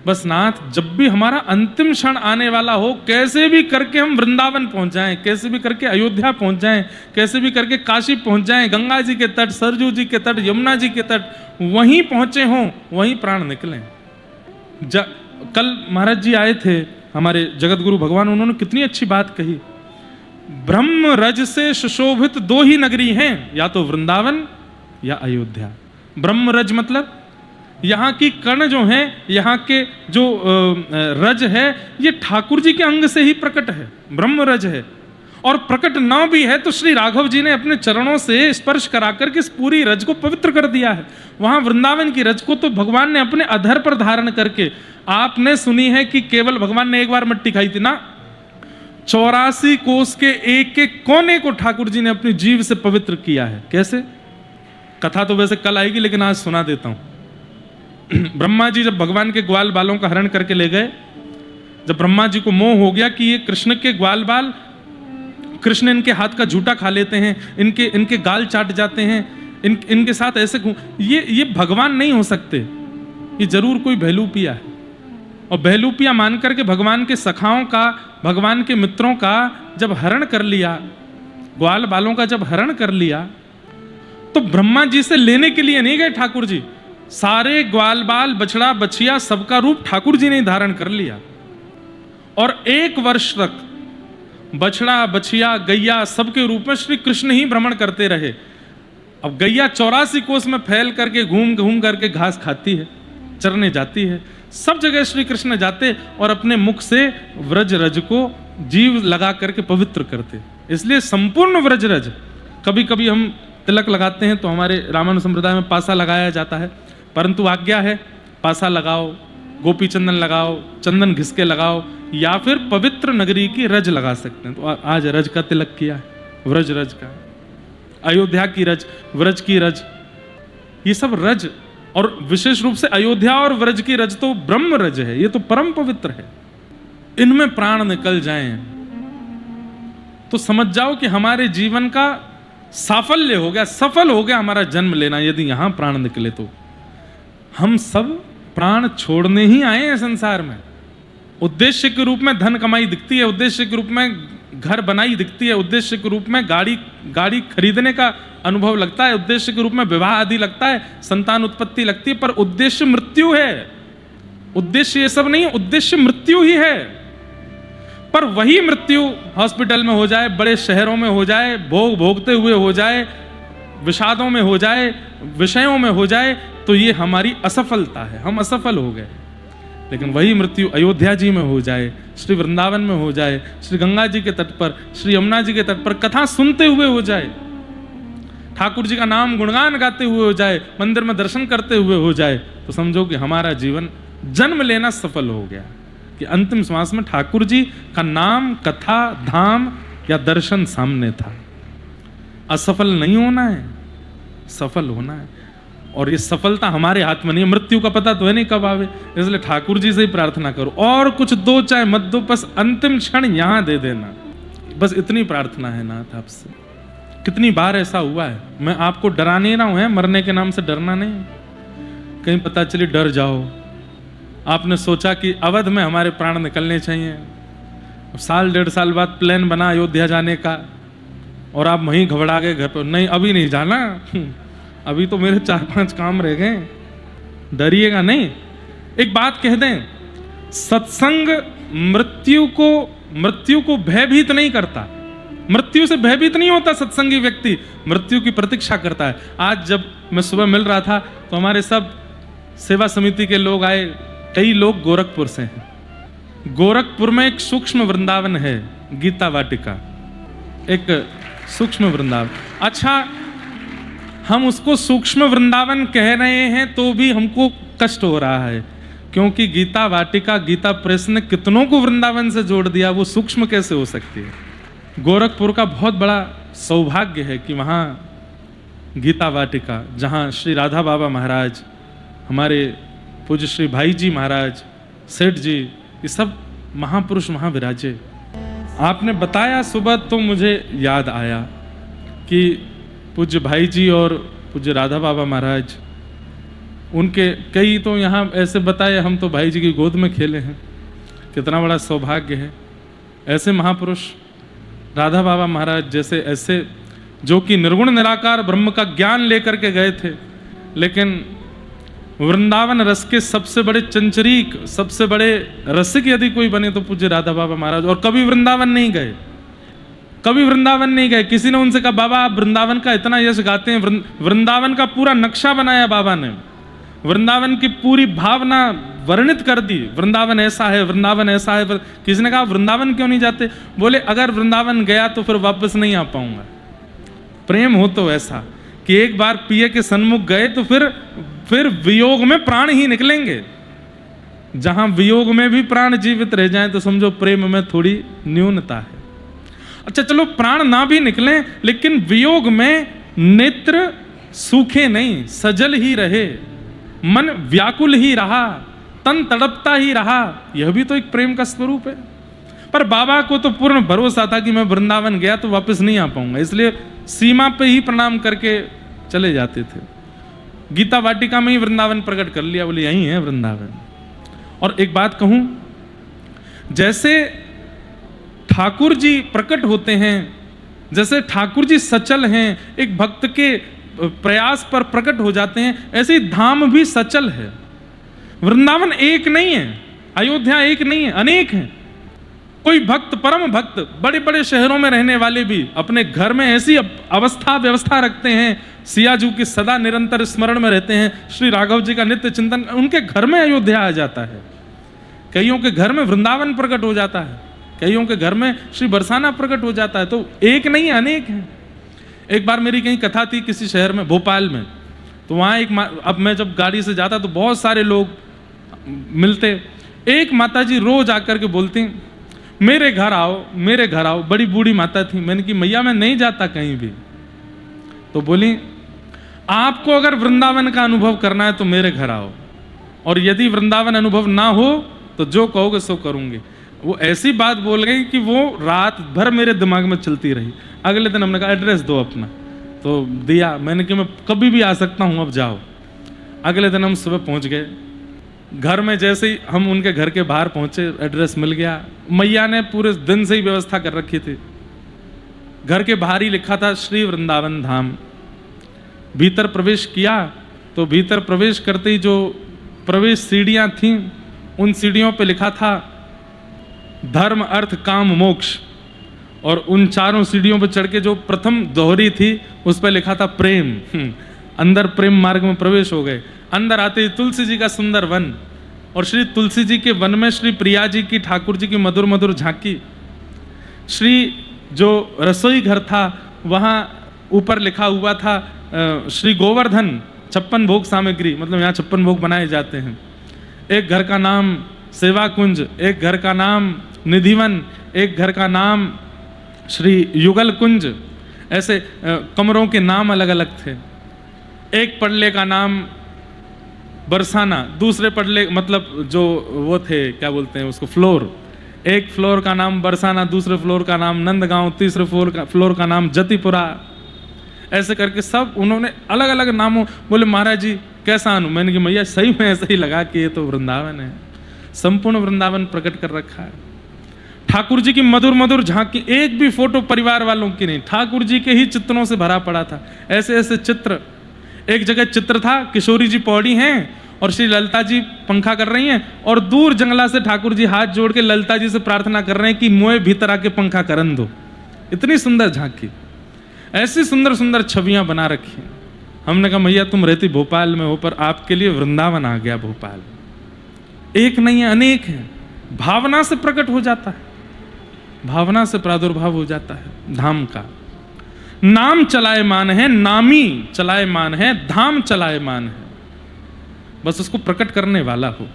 बस नाथ जब भी हमारा अंतिम क्षण आने वाला हो, कैसे भी करके हम वृंदावन पहुंच जाएं, कैसे भी करके अयोध्या पहुंच जाएं, कैसे भी करके काशी पहुंच जाएं, गंगा जी के तट, सरजू जी के तट, यमुना जी के तट, वहीं पहुंचे हों, वहीं प्राण निकलें। कल महाराज जी आए थे हमारे जगत गुरु भगवान, उन्होंने कितनी अच्छी बात कही, ब्रह्म रज से सुशोभित 2 ही नगरी हैं, या तो वृंदावन या अयोध्या। ब्रह्म रज मतलब यहाँ की कर्ण जो है, यहाँ के जो रज है, ये ठाकुर जी के अंग से ही प्रकट है, ब्रह्म रज है। और प्रकट न भी है तो श्री राघव जी ने अपने चरणों से स्पर्श कराकर के इस पूरी रज को पवित्र कर दिया है। वहां वृंदावन की रज को तो भगवान ने अपने अधर पर धारण करके, आपने सुनी है कि केवल भगवान ने एक बार मट्टी खाई थी ना, 84 कोस के एक एक कोने को ठाकुर जी ने अपनी जीव से पवित्र किया है। कैसे? कथा तो वैसे कल आएगी, लेकिन आज सुना देता हूं। ब्रह्मा जी जब भगवान के ग्वाल बालों का हरण करके ले गए, जब ब्रह्मा जी को मोह हो गया कि ये कृष्ण के ग्वाल बाल, कृष्ण इनके हाथ का झूठा खा लेते हैं, इनके गाल चाट जाते हैं, इनके साथ ऐसे ये भगवान नहीं हो सकते, ये जरूर कोई बहलूपिया है। और बहलूपिया मान करके भगवान के सखाओं का, भगवान के मित्रों का जब हरण कर लिया, ग्वाल बालों का जब हरण कर लिया, तो ब्रह्मा जी से लेने के लिए नहीं गए ठाकुर जी, सारे ग्वाल बाल, बछड़ा बछिया सबका रूप ठाकुर जी ने धारण कर लिया। और 1 वर्ष तक बछड़ा बछिया गैया सबके रूप में श्री कृष्ण ही भ्रमण करते रहे। अब गैया 84 कोस में फैल करके घूम घूम करके घास खाती है, चरने जाती है, सब जगह श्री कृष्ण जाते और अपने मुख से व्रज रज को जीव लगा करके पवित्र करते। इसलिए संपूर्ण व्रज रज, कभी कभी हम तिलक लगाते हैं तो हमारे रामानुज संप्रदाय में पासा लगाया जाता है, परंतु आज्ञा है पासा लगाओ, गोपी चंदन लगाओ, चंदन घिसके लगाओ, या फिर पवित्र नगरी की रज लगा सकते हैं। तो आज रज का तिलक किया है, व्रज रज का, अयोध्या की रज, व्रज की रज, ये सब रज, और विशेष रूप से अयोध्या और व्रज की रज तो ब्रह्म रज है, ये तो परम पवित्र है। इनमें प्राण निकल जाएं तो समझ जाओ कि हमारे जीवन का साफल्य हो गया, सफल हो गया हमारा जन्म लेना। यदि यहां प्राण निकले तो हम सब प्राण छोड़ने ही आए हैं संसार में। उद्देश्य के रूप में धन कमाई दिखती है, उद्देश्य के रूप में घर बनाई दिखती है, उद्देश्य के रूप में गाड़ी खरीदने का अनुभव लगता है, उद्देश्य के रूप में विवाह आदि लगता है, संतान उत्पत्ति लगती है, पर उद्देश्य मृत्यु है। उद्देश्य ये सब नहीं है, उद्देश्य मृत्यु ही है। पर वही मृत्यु हॉस्पिटल में हो जाए, बड़े शहरों में हो जाए, भोगते हुए हो जाए, विषादों में हो जाए, विषयों में हो जाए, तो ये हमारी असफलता है, हम असफल हो गए। लेकिन वही मृत्यु अयोध्या जी में हो जाए, श्री वृंदावन में हो जाए, श्री गंगा जी के तट पर, श्री यमुना जी के तट पर कथा सुनते हुए हो जाए, ठाकुर जी का नाम गुणगान गाते हुए हो जाए, मंदिर में दर्शन करते हुए हो जाए, तो समझो कि हमारा जीवन जन्म लेना सफल हो गया, कि अंतिम श्वास में ठाकुर जी का नाम, कथा, धाम या दर्शन सामने था। असफल नहीं होना है, सफल होना है। और ये सफलता हमारे हाथ में नहीं है, मृत्यु का पता तो है नहीं कब आवे, इसलिए ठाकुर जी से ही प्रार्थना करो, और कुछ दो चाहे मत दो, बस अंतिम क्षण यहां दे देना, बस इतनी प्रार्थना है नाथ आपसे। कितनी बार ऐसा हुआ है, मैं आपको डरा नहीं रहा हूं, मरने के नाम से डरना नहीं, कहीं पता चली डर जाओ, आपने सोचा कि अवध में हमारे प्राण निकलने चाहिए, साल 1.5 साल बाद प्लान बना अयोध्या जाने का, और आप वहीं घबरा गए घर पर, नहीं अभी नहीं जाना, अभी तो मेरे 4-5 काम रह गए। डरिएगा नहीं। एक बात कह दें, सत्संग मृत्यु को भयभीत नहीं करता, मृत्यु से भयभीत नहीं होता सत्संगी व्यक्ति, मृत्यु की प्रतीक्षा करता है। आज जब मैं सुबह मिल रहा था तो हमारे सब सेवा समिति के लोग आए, कई लोग गोरखपुर से हैं। गोरखपुर में एक सूक्ष्म वृंदावन है, गीता वाटिका, एक सूक्ष्म वृंदावन। अच्छा, हम उसको सूक्ष्म वृंदावन कह रहे हैं तो भी हमको कष्ट हो रहा है, क्योंकि गीता वाटिका, गीता प्रेस ने कितनों को वृंदावन से जोड़ दिया, वो सूक्ष्म कैसे हो सकती है। गोरखपुर का बहुत बड़ा सौभाग्य है कि वहाँ गीता वाटिका, जहाँ श्री राधा बाबा महाराज, हमारे पूज्य श्री भाई जी महाराज, सेठ जी, ये सब महापुरुष वहाँ विराजे। आपने बताया सुबह तो मुझे याद आया कि पूज्य भाई जी और पूज्य राधा बाबा महाराज, उनके कई तो यहाँ ऐसे बताए, हम तो भाई जी की गोद में खेले हैं, कितना बड़ा सौभाग्य है। ऐसे महापुरुष राधा बाबा महाराज जैसे, ऐसे जो कि निर्गुण निराकार ब्रह्म का ज्ञान लेकर के गए थे, लेकिन वृंदावन रस के सबसे बड़े चंचरीक, सबसे बड़े रसिक यदि कोई बने तो पूज्य राधा बाबा महाराज। और कभी वृंदावन नहीं गए, कभी वृंदावन नहीं गए। किसी ने उनसे कहा, बाबा आप वृंदावन का इतना यश गाते हैं, वृंदावन का पूरा नक्शा बनाया बाबा ने, वृंदावन की पूरी भावना वर्णित कर दी, वृंदावन ऐसा है, वृंदावन ऐसा है। किसी ने कहा वृंदावन क्यों नहीं जाते? बोले अगर वृंदावन गया तो फिर वापस नहीं आ पाऊंगा। प्रेम हो तो ऐसा कि एक बार पिए के सन्मुख गए तो फिर वियोग में प्राण ही निकलेंगे। जहां वियोग में भी प्राण जीवित रह जाएं तो समझो प्रेम में थोड़ी न्यूनता है। अच्छा चलो प्राण ना भी निकले, लेकिन वियोग में नेत्र सूखे नहीं, सजल ही रहे, मन व्याकुल ही रहा, तन तड़पता ही रहा, यह भी तो एक प्रेम का स्वरूप है। पर बाबा को तो पूर्ण भरोसा था कि मैं वृंदावन गया तो वापस नहीं आ पाऊंगा, इसलिए सीमा पे ही प्रणाम करके चले जाते थे। गीता वाटिका में ही वृंदावन प्रकट कर लिया, बोले यही है वृंदावन। और एक बात कहूं, जैसे ठाकुर जी प्रकट होते हैं, जैसे ठाकुर जी सचल हैं, एक भक्त के प्रयास पर प्रकट हो जाते हैं, ऐसे ही धाम भी सचल है। वृंदावन एक नहीं है, अयोध्या एक नहीं है, अनेक हैं। कोई भक्त, परम भक्त, बड़े बड़े शहरों में रहने वाले भी अपने घर में ऐसी अवस्था व्यवस्था रखते हैं, सियाजू की सदा निरंतर स्मरण में रहते हैं, श्री राघव जी का नित्य चिंतन, उनके घर में अयोध्या आ जाता है। कईयों के घर में वृंदावन प्रकट हो जाता है, कईयों के घर में श्री बरसाना प्रकट हो जाता है। तो एक नहीं है, अनेक है। एक बार मेरी कहीं कथा थी किसी शहर में, भोपाल में, तो वहाँ अब मैं जब गाड़ी से जाता तो बहुत सारे लोग मिलते। एक माता जी रोज आकर के बोलती मेरे घर आओ, मेरे घर आओ। बड़ी बूढ़ी माता थी। मैंने कि मैया मैं नहीं जाता कहीं भी। तो बोली आपको अगर वृंदावन का अनुभव करना है तो मेरे घर आओ, और यदि वृंदावन अनुभव ना हो तो जो कहोगे सो करूंगी। वो ऐसी बात बोल गई कि वो रात भर मेरे दिमाग में चलती रही। अगले दिन हमने कहा एड्रेस दो अपना, तो दिया। मैंने कि मैं कभी भी आ सकता हूँ, अब जाओ। अगले दिन हम सुबह पहुँच गए। घर में जैसे ही हम उनके घर के बाहर पहुँचे, एड्रेस मिल गया। मैया ने पूरे दिन से ही व्यवस्था कर रखी थी। घर के बाहर ही लिखा था श्री वृंदावन धाम। भीतर प्रवेश किया तो भीतर प्रवेश करते ही जो प्रवेश सीढ़ियाँ थीं, उन सीढ़ियों पे लिखा था धर्म अर्थ काम मोक्ष, और उन चारों सीढ़ियों पर चढ़ के जो प्रथम दोहरी थी उस पर लिखा था प्रेम। अंदर प्रेम मार्ग में प्रवेश हो गए। अंदर आते ही तुलसी जी का सुंदर वन, और श्री तुलसी जी के वन में श्री प्रिया जी की, ठाकुर जी की मधुर मधुर झांकी। श्री जो रसोई घर था वहाँ ऊपर लिखा हुआ था श्री गोवर्धन 56 भोग सामग्री, मतलब यहाँ 56 भोग बनाए जाते हैं। एक घर का नाम सेवा कुंज, एक घर का नाम निधिवन, एक घर का नाम श्री युगल कुंज। ऐसे कमरों के नाम अलग अलग थे। एक पडले का नाम बरसाना, दूसरे पडले मतलब जो वो थे क्या बोलते हैं उसको, फ्लोर। एक फ्लोर का नाम बरसाना, दूसरे फ्लोर का नाम नंदगांव, तीसरे फ्लोर का नाम जतिपुरा। ऐसे करके सब उन्होंने अलग अलग नामों। बोले महाराज जी कैसा अनु? मैंने कि मैया सही में ऐसे ही लगा कि ये तो वृंदावन है। संपूर्ण वृंदावन प्रकट कर रखा है। ठाकुर जी की मधुर मधुर झांकी, एक भी फोटो परिवार वालों की नहीं, ठाकुर जी के ही चित्रों से भरा पड़ा था। ऐसे ऐसे चित्र। एक जगह चित्र था किशोरी जी पौड़ी हैं और श्री ललिता जी पंखा कर रही हैं, और दूर जंगला से ठाकुर जी हाथ जोड़ के ललिता जी से प्रार्थना कर रहे हैं कि मोए भीतर आके पंखा करन दो। इतनी सुंदर झांकी, ऐसी सुंदर सुंदर छवियां बना रखी हैं। हमने कहा मैया तुम रहती भोपाल में हो, पर आपके लिए वृंदावन आ गया भोपाल। एक नहीं है, अनेक है। भावना से प्रकट हो जाता है, भावना से प्रादुर्भाव हो जाता है धाम का। नाम चलायमान है, नामी चलायमान है, धाम चलायमान है, बस उसको प्रकट करने वाला हो।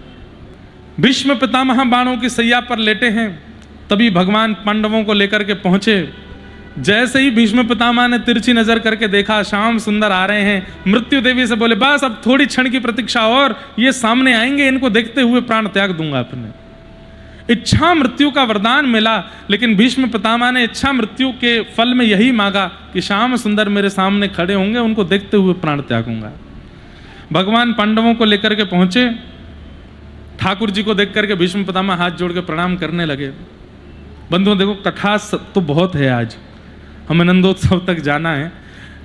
भीष्म पितामह बाणों की सैया पर लेटे हैं, तभी भगवान पांडवों को लेकर के पहुंचे। जैसे ही भीष्म पितामह ने तिरछी नजर करके देखा श्याम सुंदर आ रहे हैं, मृत्यु देवी से बोले बस अब थोड़ी क्षण की प्रतीक्षा और, ये सामने आएंगे, इनको देखते हुए प्राण त्याग दूंगा अपने। इच्छा मृत्यु का वरदान मिला, लेकिन भीष्म पितामह ने इच्छा मृत्यु के फल में यही मांगा कि श्याम सुंदर मेरे सामने खड़े होंगे, उनको देखते हुए प्राण त्यागूंगा। भगवान पांडवों को लेकर के पहुंचे। ठाकुर जी को देख करके भीष्म पितामह हाथ जोड़ के प्रणाम करने लगे। बंधुओं देखो कथा तो बहुत है, आज हमें नंदोत्सव तक जाना है,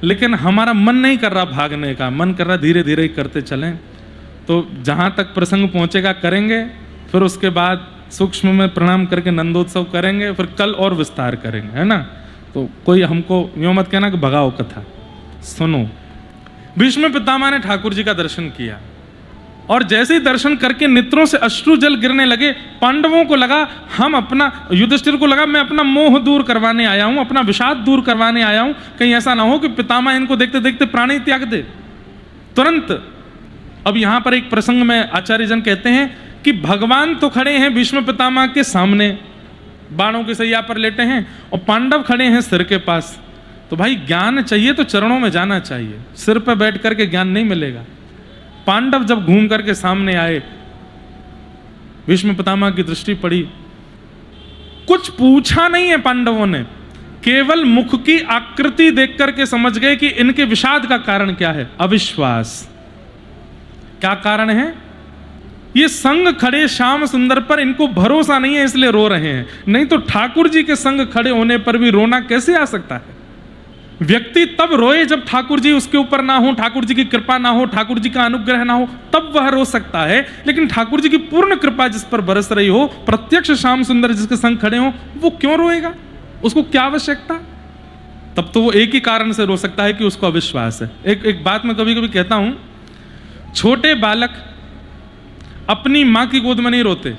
लेकिन हमारा मन नहीं कर रहा भागने का, मन कर रहा धीरे धीरे ही करते चलें। तो जहाँ तक प्रसंग पहुँचेगा करेंगे, फिर उसके बाद सूक्ष्म में प्रणाम करके नंदोत्सव करेंगे, फिर कल और विस्तार करेंगे, है ना। तो कोई हमको यूँ मत कहना कि भगाओ कथा, सुनो। भीष्म पितामह ने ठाकुर जी का दर्शन किया। और जैसे ही दर्शन करके नेत्रों से अश्रु जल गिरने लगे, पांडवों को लगा हम अपना, युधिष्ठिर को लगा मैं अपना मोह दूर करवाने आया हूं, अपना विषाद दूर करवाने आया हूं, कहीं ऐसा ना हो कि पितामह इनको देखते देखते प्राण ही त्याग दे। तुरंत अब यहां पर एक प्रसंग में आचार्य जन कहते हैं कि भगवान तो खड़े हैं भीष्म पितामह के सामने, बाणों की सैया पर लेटे हैं, और पांडव खड़े हैं सिर के पास। तो भाई ज्ञान चाहिए तो चरणों में जाना चाहिए, सिर पर बैठ करके ज्ञान नहीं मिलेगा। पांडव जब घूम करके सामने आए, भीष्म पितामह की दृष्टि पड़ी, कुछ पूछा नहीं है पांडवों ने, केवल मुख की आकृति देख करके समझ गए कि इनके विषाद का कारण क्या है, अविश्वास। क्या कारण है? ये संग खड़े श्याम सुंदर पर इनको भरोसा नहीं है इसलिए रो रहे हैं, नहीं तो ठाकुर जी के संग खड़े होने पर भी रोना कैसे आ सकता है? व्यक्ति तब रोए जब ठाकुर जी उसके ऊपर ना हो, ठाकुर जी की कृपा ना हो, ठाकुर जी का अनुग्रह ना हो, तब वह रो सकता है। लेकिन ठाकुर जी की पूर्ण कृपा जिस पर बरस रही हो, प्रत्यक्ष श्याम सुंदर जिसके संग खड़े हो, वो क्यों रोएगा? उसको क्या आवश्यकता? तब तो वो एक ही कारण से रो सकता है कि उसको अविश्वास है। एक बात मैं कभी कभी कहता हूं, छोटे बालक अपनी मां की गोद में नहीं रोते,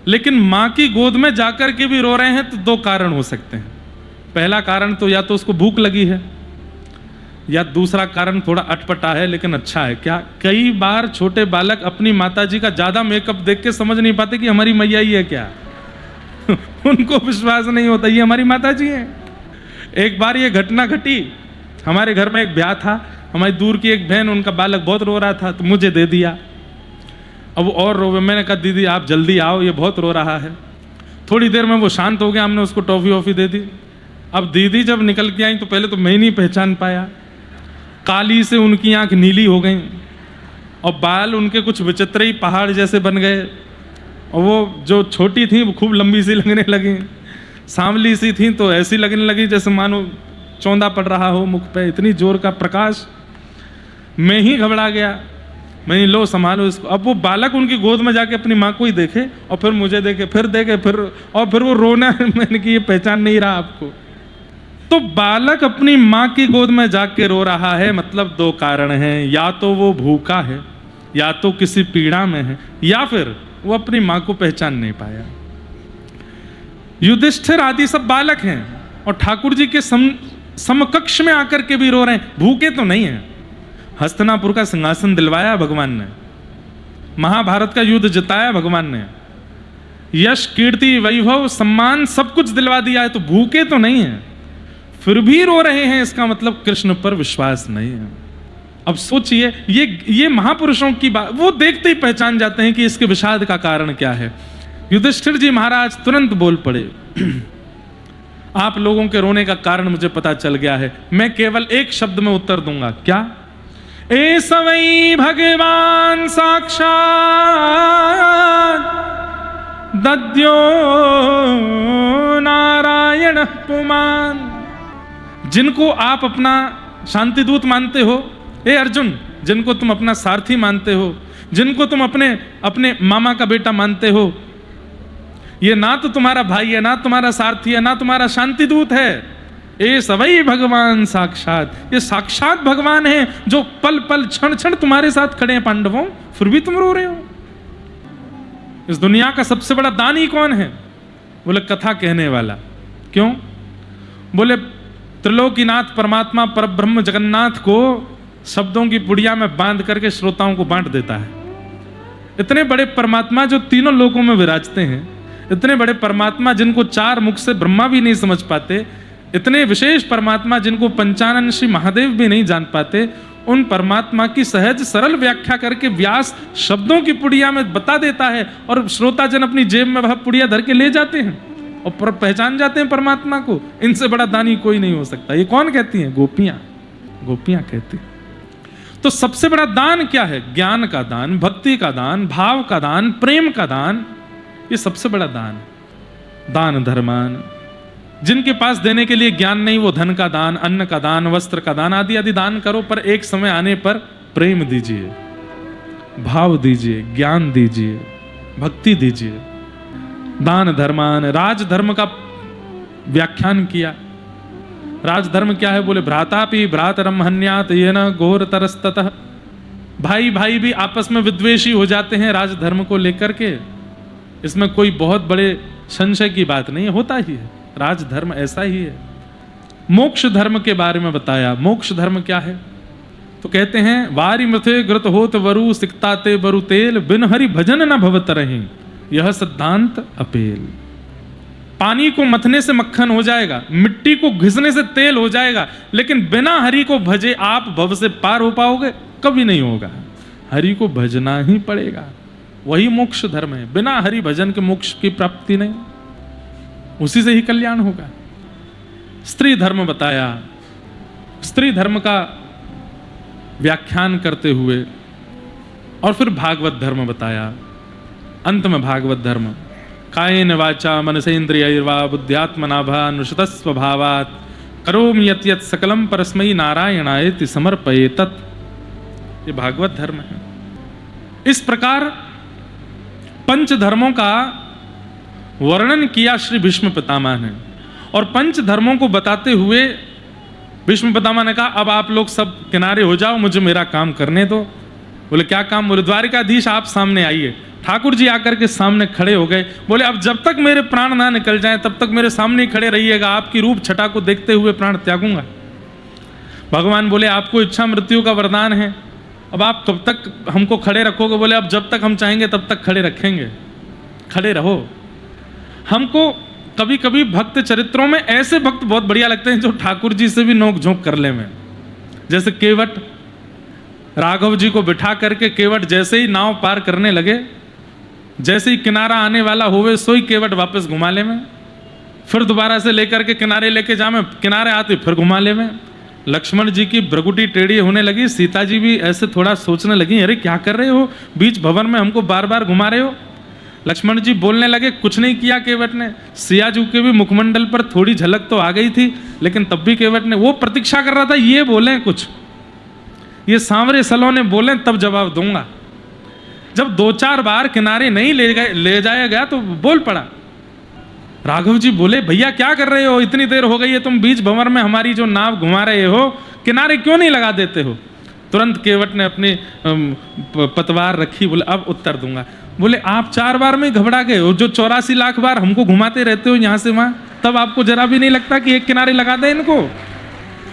लेकिन मां की गोद में जाकर के भी रो रहे हैं, तो दो कारण हो सकते हैं। पहला कारण तो या तो उसको भूख लगी है, या दूसरा कारण थोड़ा अटपटा है लेकिन अच्छा है। क्या कई बार छोटे बालक अपनी माताजी का ज्यादा मेकअप देख के समझ नहीं पाते कि हमारी मैया ही है क्या उनको विश्वास नहीं होता ये हमारी माताजी है। एक बार ये घटना घटी, हमारे घर में एक ब्याह था, हमारी दूर की एक बहन, उनका बालक बहुत रो रहा था, तो मुझे दे दिया। अब और रोवे, मैंने कहा दीदी आप जल्दी आओ, ये बहुत रो रहा है। थोड़ी देर में वो शांत हो गया, हमने उसको टॉफी वॉफी दे दी। अब दीदी जब निकल के आई तो पहले तो मैं ही नहीं पहचान पाया, काली से उनकी आंख नीली हो गई और बाल उनके कुछ विचित्र ही पहाड़ जैसे बन गए, और वो जो छोटी थी वो खूब लंबी सी लगने लगी, सांवली सी थी तो ऐसी लगने लगी जैसे मानो चौंधा पड़ रहा हो मुख पे, इतनी जोर का प्रकाश। मैं ही घबरा गया, मैं लो संभालो इसको। अब वो बालक उनकी गोद में जाके अपनी माँ को ही देखे और फिर मुझे देखे, फिर देखे, फिर वो रोना मैंने कि ये पहचान नहीं रहा आपको। तो बालक अपनी मां की गोद में जाके रो रहा है, मतलब दो कारण हैं, या तो वो भूखा है, या तो किसी पीड़ा में है, या फिर वो अपनी मां को पहचान नहीं पाया। युधिष्ठिर आदि सब बालक हैं और ठाकुर जी के समकक्ष में आकर के भी रो रहे हैं, भूखे तो नहीं है। हस्तिनापुर का सिंहासन दिलवाया भगवान ने, महाभारत का युद्ध जिताया भगवान ने, यश कीर्ति वैभव सम्मान सब कुछ दिलवा दिया है, तो भूखे तो नहीं है, फिर भी रो रहे हैं, इसका मतलब कृष्ण पर विश्वास नहीं है। अब सोचिए, ये महापुरुषों की बात, वो देखते ही पहचान जाते हैं कि इसके विषाद का कारण क्या है। युधिष्ठिर जी महाराज तुरंत बोल पड़े, आप लोगों के रोने का कारण मुझे पता चल गया है, मैं केवल एक शब्द में उत्तर दूंगा। क्या? ए सवै भगवान साक्षात दद्यो नारायण पुमान। जिनको आप अपना शांति दूत मानते हो, ए अर्जुन, जिनको तुम अपना सारथी मानते हो, जिनको तुम अपने मामा का बेटा मानते हो, ये ना तो तुम्हारा भाई है, ना तुम्हारा सारथी है, ना तुम्हारा शांति दूत है। ए सवै भगवान साक्षात, ये साक्षात भगवान है जो पल पल क्षण क्षण तुम्हारे साथ खड़े हैं पांडवों, फिर भी तुम रो रहे हो। इस दुनिया का सबसे बड़ा दानी कौन है? बोले कथा कहने वाला। क्यों? बोले त्रिलोकीनाथ परमात्मा परब्रह्म जगन्नाथ को शब्दों की पुड़िया में बांध करके श्रोताओं को बांट देता है। इतने बड़े परमात्मा जो तीनों लोकों में विराजते हैं, इतने बड़े परमात्मा जिनको चार मुख से ब्रह्मा भी नहीं समझ पाते, इतने विशेष परमात्मा जिनको पंचानन श्री महादेव भी नहीं जान पाते, उन परमात्मा की सहज सरल व्याख्या करके व्यास शब्दों की पुड़िया में बता देता है, और श्रोता जन अपनी जेब में वह पुड़िया धर के ले जाते हैं और पहचान जाते हैं परमात्मा को। इनसे बड़ा दानी कोई नहीं हो सकता। ये कौन कहती हैं? गोपियां, गोपियां कहती हैं। तो सबसे बड़ा दान क्या है? ज्ञान का दान, भक्ति का दान, भाव का दान, प्रेम का दान, ये सबसे बड़ा दान। दान धर्मान, जिनके पास देने के लिए ज्ञान नहीं, वो धन का दान, अन्न का दान, वस्त्र का दान आदि आदि दान करो, पर एक समय आने पर प्रेम दीजिए, भाव दीजिए, ज्ञान दीजिए, भक्ति दीजिए। दान धर्मान, राजधर्म का व्याख्यान किया। राजधर्म क्या है? बोले भ्रातापि भ्रातरम हन्यात येन घोर तरस्ततः। भाई भाई भी आपस में विद्वेषी हो जाते हैं राजधर्म को लेकर के। इसमें कोई बहुत बड़े संशय की बात नहीं है, होता ही है, राजधर्म ऐसा ही है। मोक्ष धर्म के बारे में बताया। मोक्ष धर्म क्या है? तो कहते हैं वारी मृथे ग्रत होत वरु सिकताते बरु तेल बिन हरि भजन न भवत रही यह सिद्धांत अपेल। पानी को मथने से मक्खन हो जाएगा, मिट्टी को घिसने से तेल हो जाएगा, लेकिन बिना हरि को भजे आप भव से पार हो पाओगे? कभी नहीं होगा। हरि को भजना ही पड़ेगा, वही मोक्ष धर्म है। बिना हरि भजन के मोक्ष की प्राप्ति नहीं, उसी से ही कल्याण होगा। स्त्री धर्म बताया। स्त्री धर्म का व्याख्यान करते हुए और फिर भागवत धर्म बताया। अंत में भागवत धर्म कायेन वाचा मनसेन्द्रियैर्वा बुद्ध्यात्मना भा अनुसृत स्वभावात् करोमि यत् यत् सकलम परस्मै नारायणायेति समर्पयेतत्। ये भागवत धर्म है। इस प्रकार पंच धर्मों का वर्णन किया श्री भीष्म पितामह ने। और पंच धर्मों को बताते हुए भीष्म पितामह ने कहा अब आप लोग सब किनारे हो जाओ, मुझे मेरा काम करने दो। बोले क्या काम? बोले द्वारिकाधीश आप सामने आइए। ठाकुर जी आकर के सामने खड़े हो गए। बोले अब जब तक मेरे प्राण ना निकल जाएं तब तक मेरे सामने ही खड़े रहिएगा, आपकी रूप छटा को देखते हुए प्राण त्यागूंगा। भगवान बोले आपको इच्छा मृत्यु का वरदान है, अब आप कब तक हमको खड़े रखोगे? बोले अब जब तक हम चाहेंगे तब तक खड़े रखेंगे, खड़े रहो। हमको कभी कभी भक्त चरित्रों में ऐसे भक्त बहुत बढ़िया लगते हैं जो ठाकुर जी से भी नोक झोंक कर ले में। जैसे केवट, राघव जी को बिठा करके केवट जैसे ही नाव पार करने लगे, जैसे ही किनारा आने वाला होवे सोई केवट वापस घुमा ले में, फिर दोबारा से लेकर के किनारे लेके जामे, किनारे आते फिर घुमा ले में। लक्ष्मण जी की भ्रगुटी टेढ़ी होने लगी, सीता जी भी ऐसे थोड़ा सोचने लगी अरे क्या कर रहे हो, बीच भवन में हमको बार बार घुमा रहे हो। लक्ष्मण जी बोलने लगे कुछ नहीं किया केवट ने। सिया जी के भी मुखमंडल पर थोड़ी झलक तो आ गई थी, लेकिन तब भी केवट ने, वो प्रतीक्षा कर रहा था ये बोले कुछ, ये सांवरे सलोने बोले तब जवाब दूंगा। जब दो चार बार किनारे नहीं ले जाया गया तो बोल पड़ा। राघव जी बोले भैया क्या कर रहे हो, इतनी देर हो गई है, तुम बीच भंवर में हमारी जो नाव घुमा रहे हो, किनारे क्यों नहीं लगा देते हो? तुरंत केवट ने अपनी पतवार रखी, बोले अब उत्तर दूंगा। बोले आप 4 बार में घबरा गए हो, जो 84 लाख बार हमको घुमाते रहते हो यहाँ से वहाँ, तब आपको जरा भी नहीं लगता कि एक किनारे लगा दें इनको?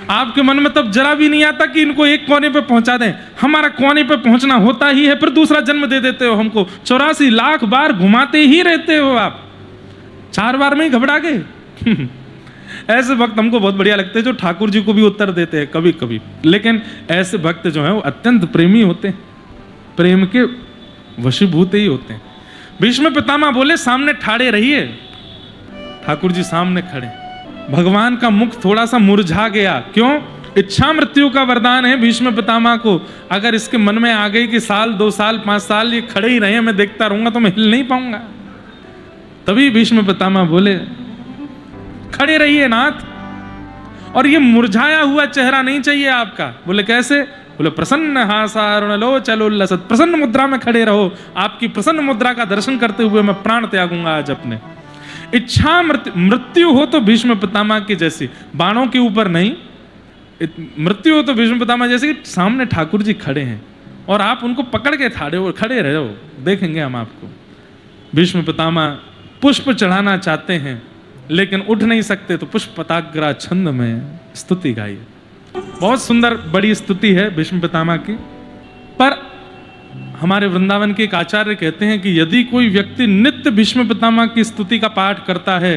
आपके मन में तब जरा भी नहीं आता कि इनको एक कोने पे पहुंचा दें? हमारा कोने पे पहुंचना होता ही है, फिर दूसरा जन्म दे देते हो हमको। 84 लाख बार घुमाते ही रहते हो आप, 4 बार में ही घबरा गए। ऐसे भक्त हमको बहुत बढ़िया लगते हैं जो ठाकुर जी को भी उत्तर देते हैं कभी कभी। लेकिन ऐसे भक्त जो हैं वो अत्यंत प्रेमी होते हैं, प्रेम के वशीभूत ही होते हैं। भीष्म पितामह बोले सामने ठाड़े रहिए। ठाकुर जी सामने खड़े। भगवान का मुख थोड़ा सा मुरझा गया। क्यों? इच्छा मृत्यु का वरदान है भीष्म पितामह को। अगर इसके मन में आ गई कि साल 2 साल 5 साल ये खड़े ही रहे, मैं देखता रहूंगा तो मैं हिल नहीं पाऊंगा। तभी भीष्म पितामह बोले खड़े रहिए नाथ, और ये मुरझाया हुआ चेहरा नहीं चाहिए आपका। बोले कैसे? बोले प्रसन्न हासारुण लोचलोल्लसत्, प्रसन्न मुद्रा में खड़े रहो। आपकी प्रसन्न मुद्रा का दर्शन करते हुए मैं प्राण त्यागूंगा आज अपने। इच्छा मृत्यु हो तो भीष्म पितामह की जैसी, बाणों के ऊपर नहीं, मृत्यु हो तो भीष्म पितामह जैसे कि सामने ठाकुर जी खड़े हैं और आप उनको पकड़ के खड़े रहो, देखेंगे हम आपको। भीष्म पितामह पुष्प चढ़ाना चाहते हैं लेकिन उठ नहीं सकते, तो पुष्प पताग्रा छंद में स्तुति गाई। बहुत सुंदर बड़ी स्तुति है भीष्म पितामह की। पर हमारे वृंदावन के एक आचार्य कहते हैं कि यदि कोई व्यक्ति नित्य भीष्म पितामह की स्तुति का पाठ करता है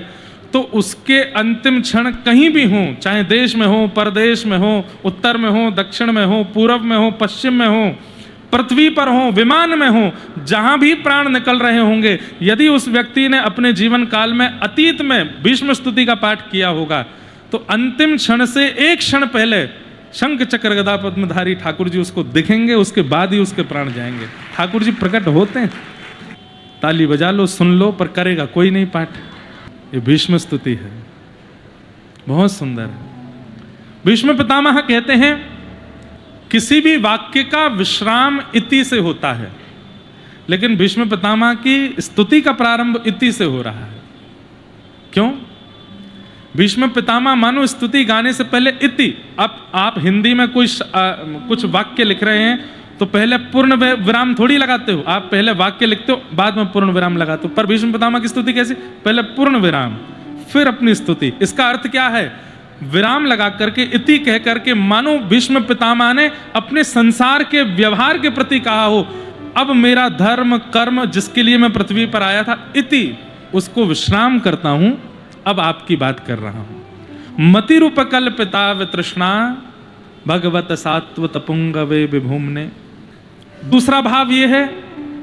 तो उसके अंतिम क्षण कहीं भी हो, चाहे देश में हो, परदेश में हो, उत्तर में हो, दक्षिण में हो, पूर्व में हो, पश्चिम में हो, पृथ्वी पर हो, विमान में हो, जहां भी प्राण निकल रहे होंगे, यदि उस व्यक्ति ने अपने जीवन काल में अतीत में भीष्म स्तुति का पाठ किया होगा तो अंतिम क्षण से 1 क्षण पहले शंख चक्र गदा पद्मधारी ठाकुर जी उसको दिखेंगे, उसके बाद ही उसके प्राण जाएंगे। ठाकुर जी प्रकट होते हैं, ताली बजा लो, सुन लो, पर करेगा कोई नहीं पाठ। ये भीष्म स्तुति है, बहुत सुंदर है। भीष्म पितामह कहते हैं किसी भी वाक्य का विश्राम इति से होता है, लेकिन भीष्म पितामह की स्तुति का प्रारंभ इति से हो रहा है। क्यों? भीष्म पितामह मानो स्तुति गाने से पहले इति। अब आप हिंदी में कुछ वाक्य लिख रहे हैं तो पहले पूर्ण विराम थोड़ी लगाते हो, आप पहले वाक्य लिखते हो बाद में पूर्ण विराम लगाते हो। पर भीष्म पितामह की स्तुति कैसी, पहले पूर्ण विराम फिर अपनी स्तुति। इसका अर्थ क्या है, विराम लगा करके इति कह करके मानो भीष्म पितामह ने अपने संसार के व्यवहार के प्रति कहा हो, अब मेरा धर्म कर्म जिसके लिए मैं पृथ्वी पर आया था इति, उसको विश्राम करता हूं, अब आपकी बात कर रहा हूं। मति रूप कल्पिता वितृष्णा भगवत सात्वत पुंगवे विभूमने। दूसरा भाव यह है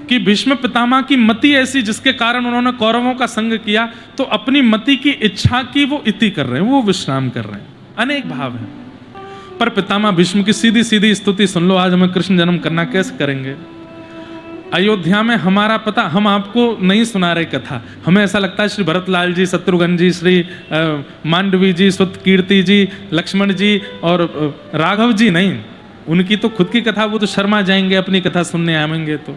कि भीष्म पितामह की मति ऐसी जिसके कारण उन्होंने कौरवों का संग किया, तो अपनी मति की इच्छा की वो इति कर रहे हैं, वो विश्राम कर रहे हैं। अनेक भाव हैं, पर पितामह भीष्म की सीधी सीधी स्तुति सुन लो। आज हमें कृष्ण जन्म करना कैसे करेंगे? अयोध्या में हमारा पता, हम आपको नहीं सुना रहे कथा, हमें ऐसा लगता है श्री भरतलाल जी, शत्रुघ्न जी, श्री मांडवी जी, सुत कीर्ति जी, लक्ष्मण जी और राघव जी, नहीं, उनकी तो खुद की कथा, वो तो शर्मा जाएंगे अपनी कथा सुनने आएंगे तो।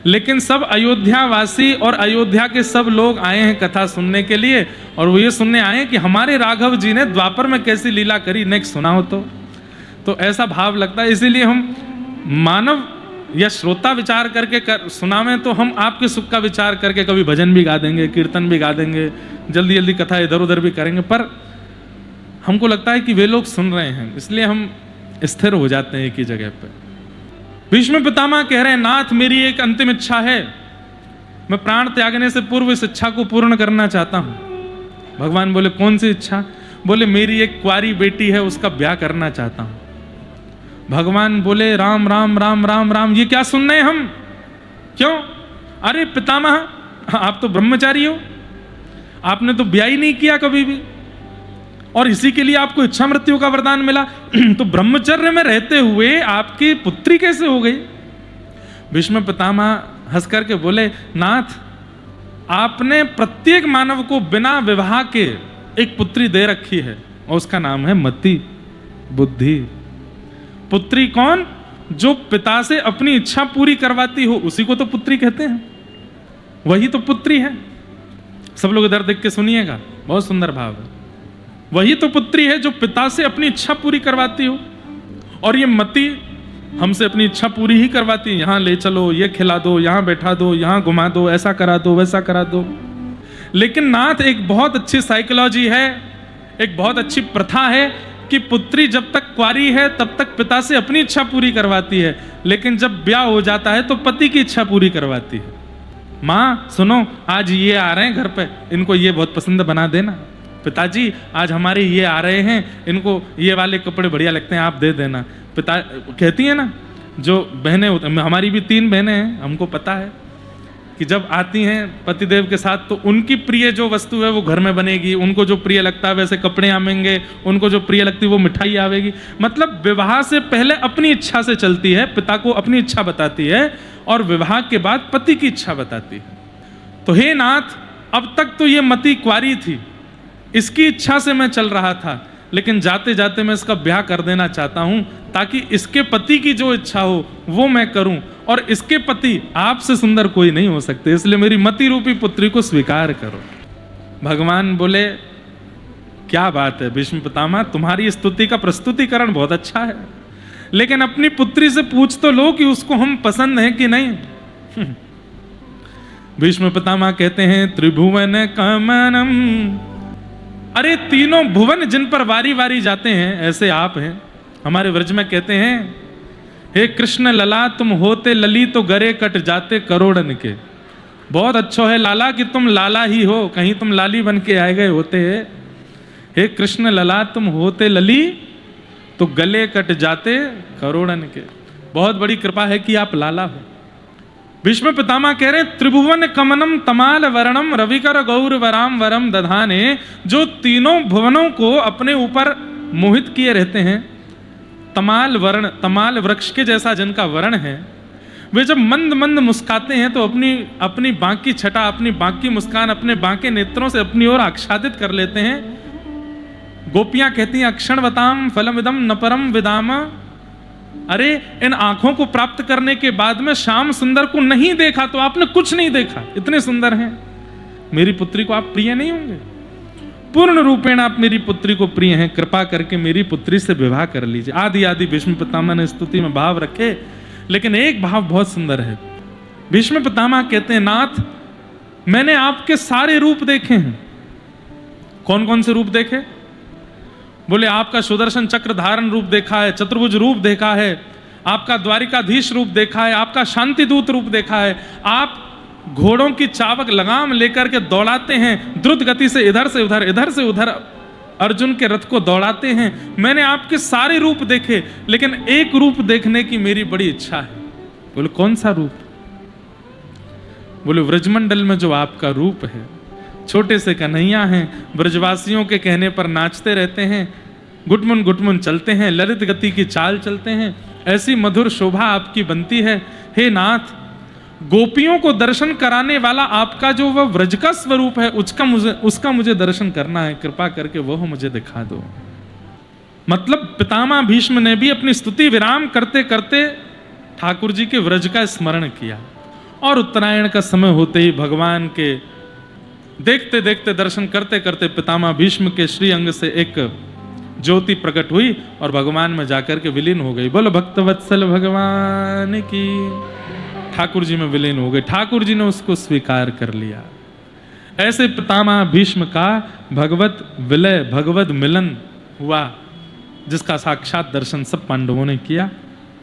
लेकिन सब अयोध्या वासी और अयोध्या के सब लोग आए हैं कथा सुनने के लिए, और वो ये सुनने आए हैं कि हमारे राघव जी ने द्वापर में कैसी लीला करी, नेक्स्ट सुनाओ तो ऐसा भाव लगता है। इसीलिए हम मानव या श्रोता विचार करके सुनावें तो हम आपके सुख का विचार करके कभी भजन भी गा देंगे, कीर्तन भी गा देंगे, जल्दी जल्दी कथा इधर उधर भी करेंगे, पर हमको लगता है कि वे लोग सुन रहे हैं, इसलिए हम स्थिर हो जाते हैं एक ही जगह पर। भीष्म पितामह कह रहे हैं, नाथ मेरी एक अंतिम इच्छा है, मैं प्राण त्यागने से पूर्व इस इच्छा को पूर्ण करना चाहता हूं। भगवान बोले कौन सी इच्छा? बोले मेरी एक कुंवारी बेटी है, उसका ब्याह करना चाहता हूं। भगवान बोले राम राम राम राम राम, ये क्या सुन रहे हैं हम? क्यों? अरे पितामह आप तो ब्रह्मचारी हो, आपने तो ब्याह ही नहीं किया कभी भी, और इसी के लिए आपको इच्छा मृत्यु का वरदान मिला, तो ब्रह्मचर्य में रहते हुए आपकी पुत्री कैसे हो गई? भीष्म पितामह हंस करके बोले, नाथ आपने प्रत्येक मानव को बिना विवाह के एक पुत्री दे रखी है, और उसका नाम है मति बुद्धि। पुत्री कौन? जो पिता से अपनी इच्छा पूरी करवाती हो, उसी को तो पुत्री कहते हैं, वही तो पुत्री है। सब लोग इधर देख के सुनिएगा, बहुत सुंदर भाव है। वही तो पुत्री है जो पिता से अपनी इच्छा पूरी करवाती हो, और ये मति हमसे अपनी इच्छा पूरी ही करवाती है, यहां ले चलो, ये खिला दो, यहां बैठा दो, यहां घुमा दो, ऐसा करा दो, वैसा करा दो। लेकिन नाथ एक बहुत अच्छी साइकोलॉजी है, एक बहुत अच्छी प्रथा है कि पुत्री जब तक कुंवारी है तब तक पिता से अपनी इच्छा पूरी करवाती है, लेकिन जब ब्याह हो जाता है तो पति की इच्छा पूरी करवाती है। माँ सुनो, आज ये आ रहे हैं घर पे, इनको ये बहुत पसंद बना देना। पिताजी आज हमारे ये आ रहे हैं, इनको ये वाले कपड़े बढ़िया लगते हैं, आप दे देना। पिता कहती है ना, जो बहनें, हमारी भी 3 बहनें हैं, हमको पता है कि जब आती हैं पतिदेव के साथ तो उनकी प्रिय जो वस्तु है वो घर में बनेगी, उनको जो प्रिय लगता है वैसे कपड़े आवेंगे, उनको जो प्रिय लगती है वो मिठाई आवेगी। मतलब विवाह से पहले अपनी इच्छा से चलती है, पिता को अपनी इच्छा बताती है, और विवाह के बाद पति की इच्छा बताती है। तो हे नाथ, अब तक तो ये मति कुंवारी थी, इसकी इच्छा से मैं चल रहा था, लेकिन जाते जाते मैं इसका ब्याह कर देना चाहता हूं, ताकि इसके पति की जो इच्छा हो वो मैं करूं, और इसके पति आपसे सुंदर कोई नहीं हो सकते, इसलिए मेरी मति रूपी पुत्री को स्वीकार करो। भगवान बोले क्या बात है भीष्म पितामह, तुम्हारी स्तुति का प्रस्तुतिकरण बहुत अच्छा है, लेकिन अपनी पुत्री से पूछ तो लो कि उसको हम पसंद हैं कि नहीं। भीष्म पितामह कहते हैं त्रिभुवन कमनम, अरे तीनों भुवन जिन पर वारी वारी जाते हैं ऐसे आप हैं। हमारे व्रज में कहते हैं, हे कृष्ण लला तुम होते लली तो गरे कट जाते करोड़न के। बहुत अच्छा है लाला कि तुम लाला ही हो, कहीं तुम लाली बन के आए गए होते हैं। हे कृष्ण लला तुम होते लली तो गले कट जाते करोड़न के। बहुत बड़ी कृपा है कि आप लाला हो। भीष्म पितामह कह रहे त्रिभुवन कमनम तमाल वर्णम रविकर गौर वराम वरम दधाने, जो तीनों भुवनों को अपने ऊपर मोहित किए रहते हैं। तमाल वर्ण, तमाल वृक्ष के जैसा जिनका वर्ण है, वे जब मंद मंद मुस्काते हैं तो अपनी बांकी छटा, अपनी बांकी मुस्कान अपने बांके नेत्रों से अपनी ओर आच्छादित कर लेते हैं। गोपियां कहती हैं अक्षणवताम फलमिदम न परम विदाम, अरे इन आंखों को प्राप्त करने के बाद में श्याम सुंदर को नहीं देखा तो आपने कुछ नहीं देखा, इतने सुंदर हैं। मेरी पुत्री को आप प्रिय नहीं होंगे? पूर्ण रूपेण आप मेरी पुत्री को प्रिय हैं, कृपा करके मेरी पुत्री से विवाह कर लीजिए। आदि आदि भीष्म पितामह ने स्तुति में भाव रखे लेकिन एक भाव बहुत सुंदर है। भीष्म पितामह कहते हैं, नाथ मैंने आपके सारे रूप देखे हैं। कौन कौन से रूप देखे? बोले आपका सुदर्शन चक्र धारण रूप देखा है, चतुर्भुज रूप देखा है, आपका द्वारिकाधीश रूप देखा है, आपका शांतिदूत रूप देखा है, आप घोड़ों की चाबक लगाम लेकर के दौड़ाते हैं, द्रुत गति से इधर से उधर, इधर से उधर अर्जुन के रथ को दौड़ाते हैं। मैंने आपके सारे रूप देखे, लेकिन एक रूप देखने की मेरी बड़ी इच्छा है। बोले कौन सा रूप? बोले व्रजमंडल में जो आपका रूप है, छोटे से कन्हैया हैं, ब्रजवासियों के कहने पर नाचते रहते हैं, गुटमुन गुटमुन चलते हैं, ललित गति की चाल चलते हैं, ऐसी मधुर शोभा आपकी बनती है। हे नाथ, गोपियों को दर्शन कराने वाला आपका जो वह व्रज का स्वरूप है, उसका मुझे दर्शन करना है, कृपा करके वह मुझे दिखा दो। मतलब पितामह भीष्म ने भी अपनी स्तुति विराम करते करते ठाकुर जी के व्रज का स्मरण किया। और उत्तरायण का समय होते ही भगवान के देखते देखते दर्शन करते करते पितामह भीष्म के श्री अंग से एक ज्योति प्रकट हुई और भगवान में जाकर के विलीन हो गई। बोलो भक्तवत्सल भगवान की। ठाकुर जी में विलीन हो गए, ठाकुर जी ने उसको स्वीकार कर लिया। ऐसे पितामह भीष्म का भगवत विलय, भगवत मिलन हुआ, जिसका साक्षात दर्शन सब पांडवों ने किया।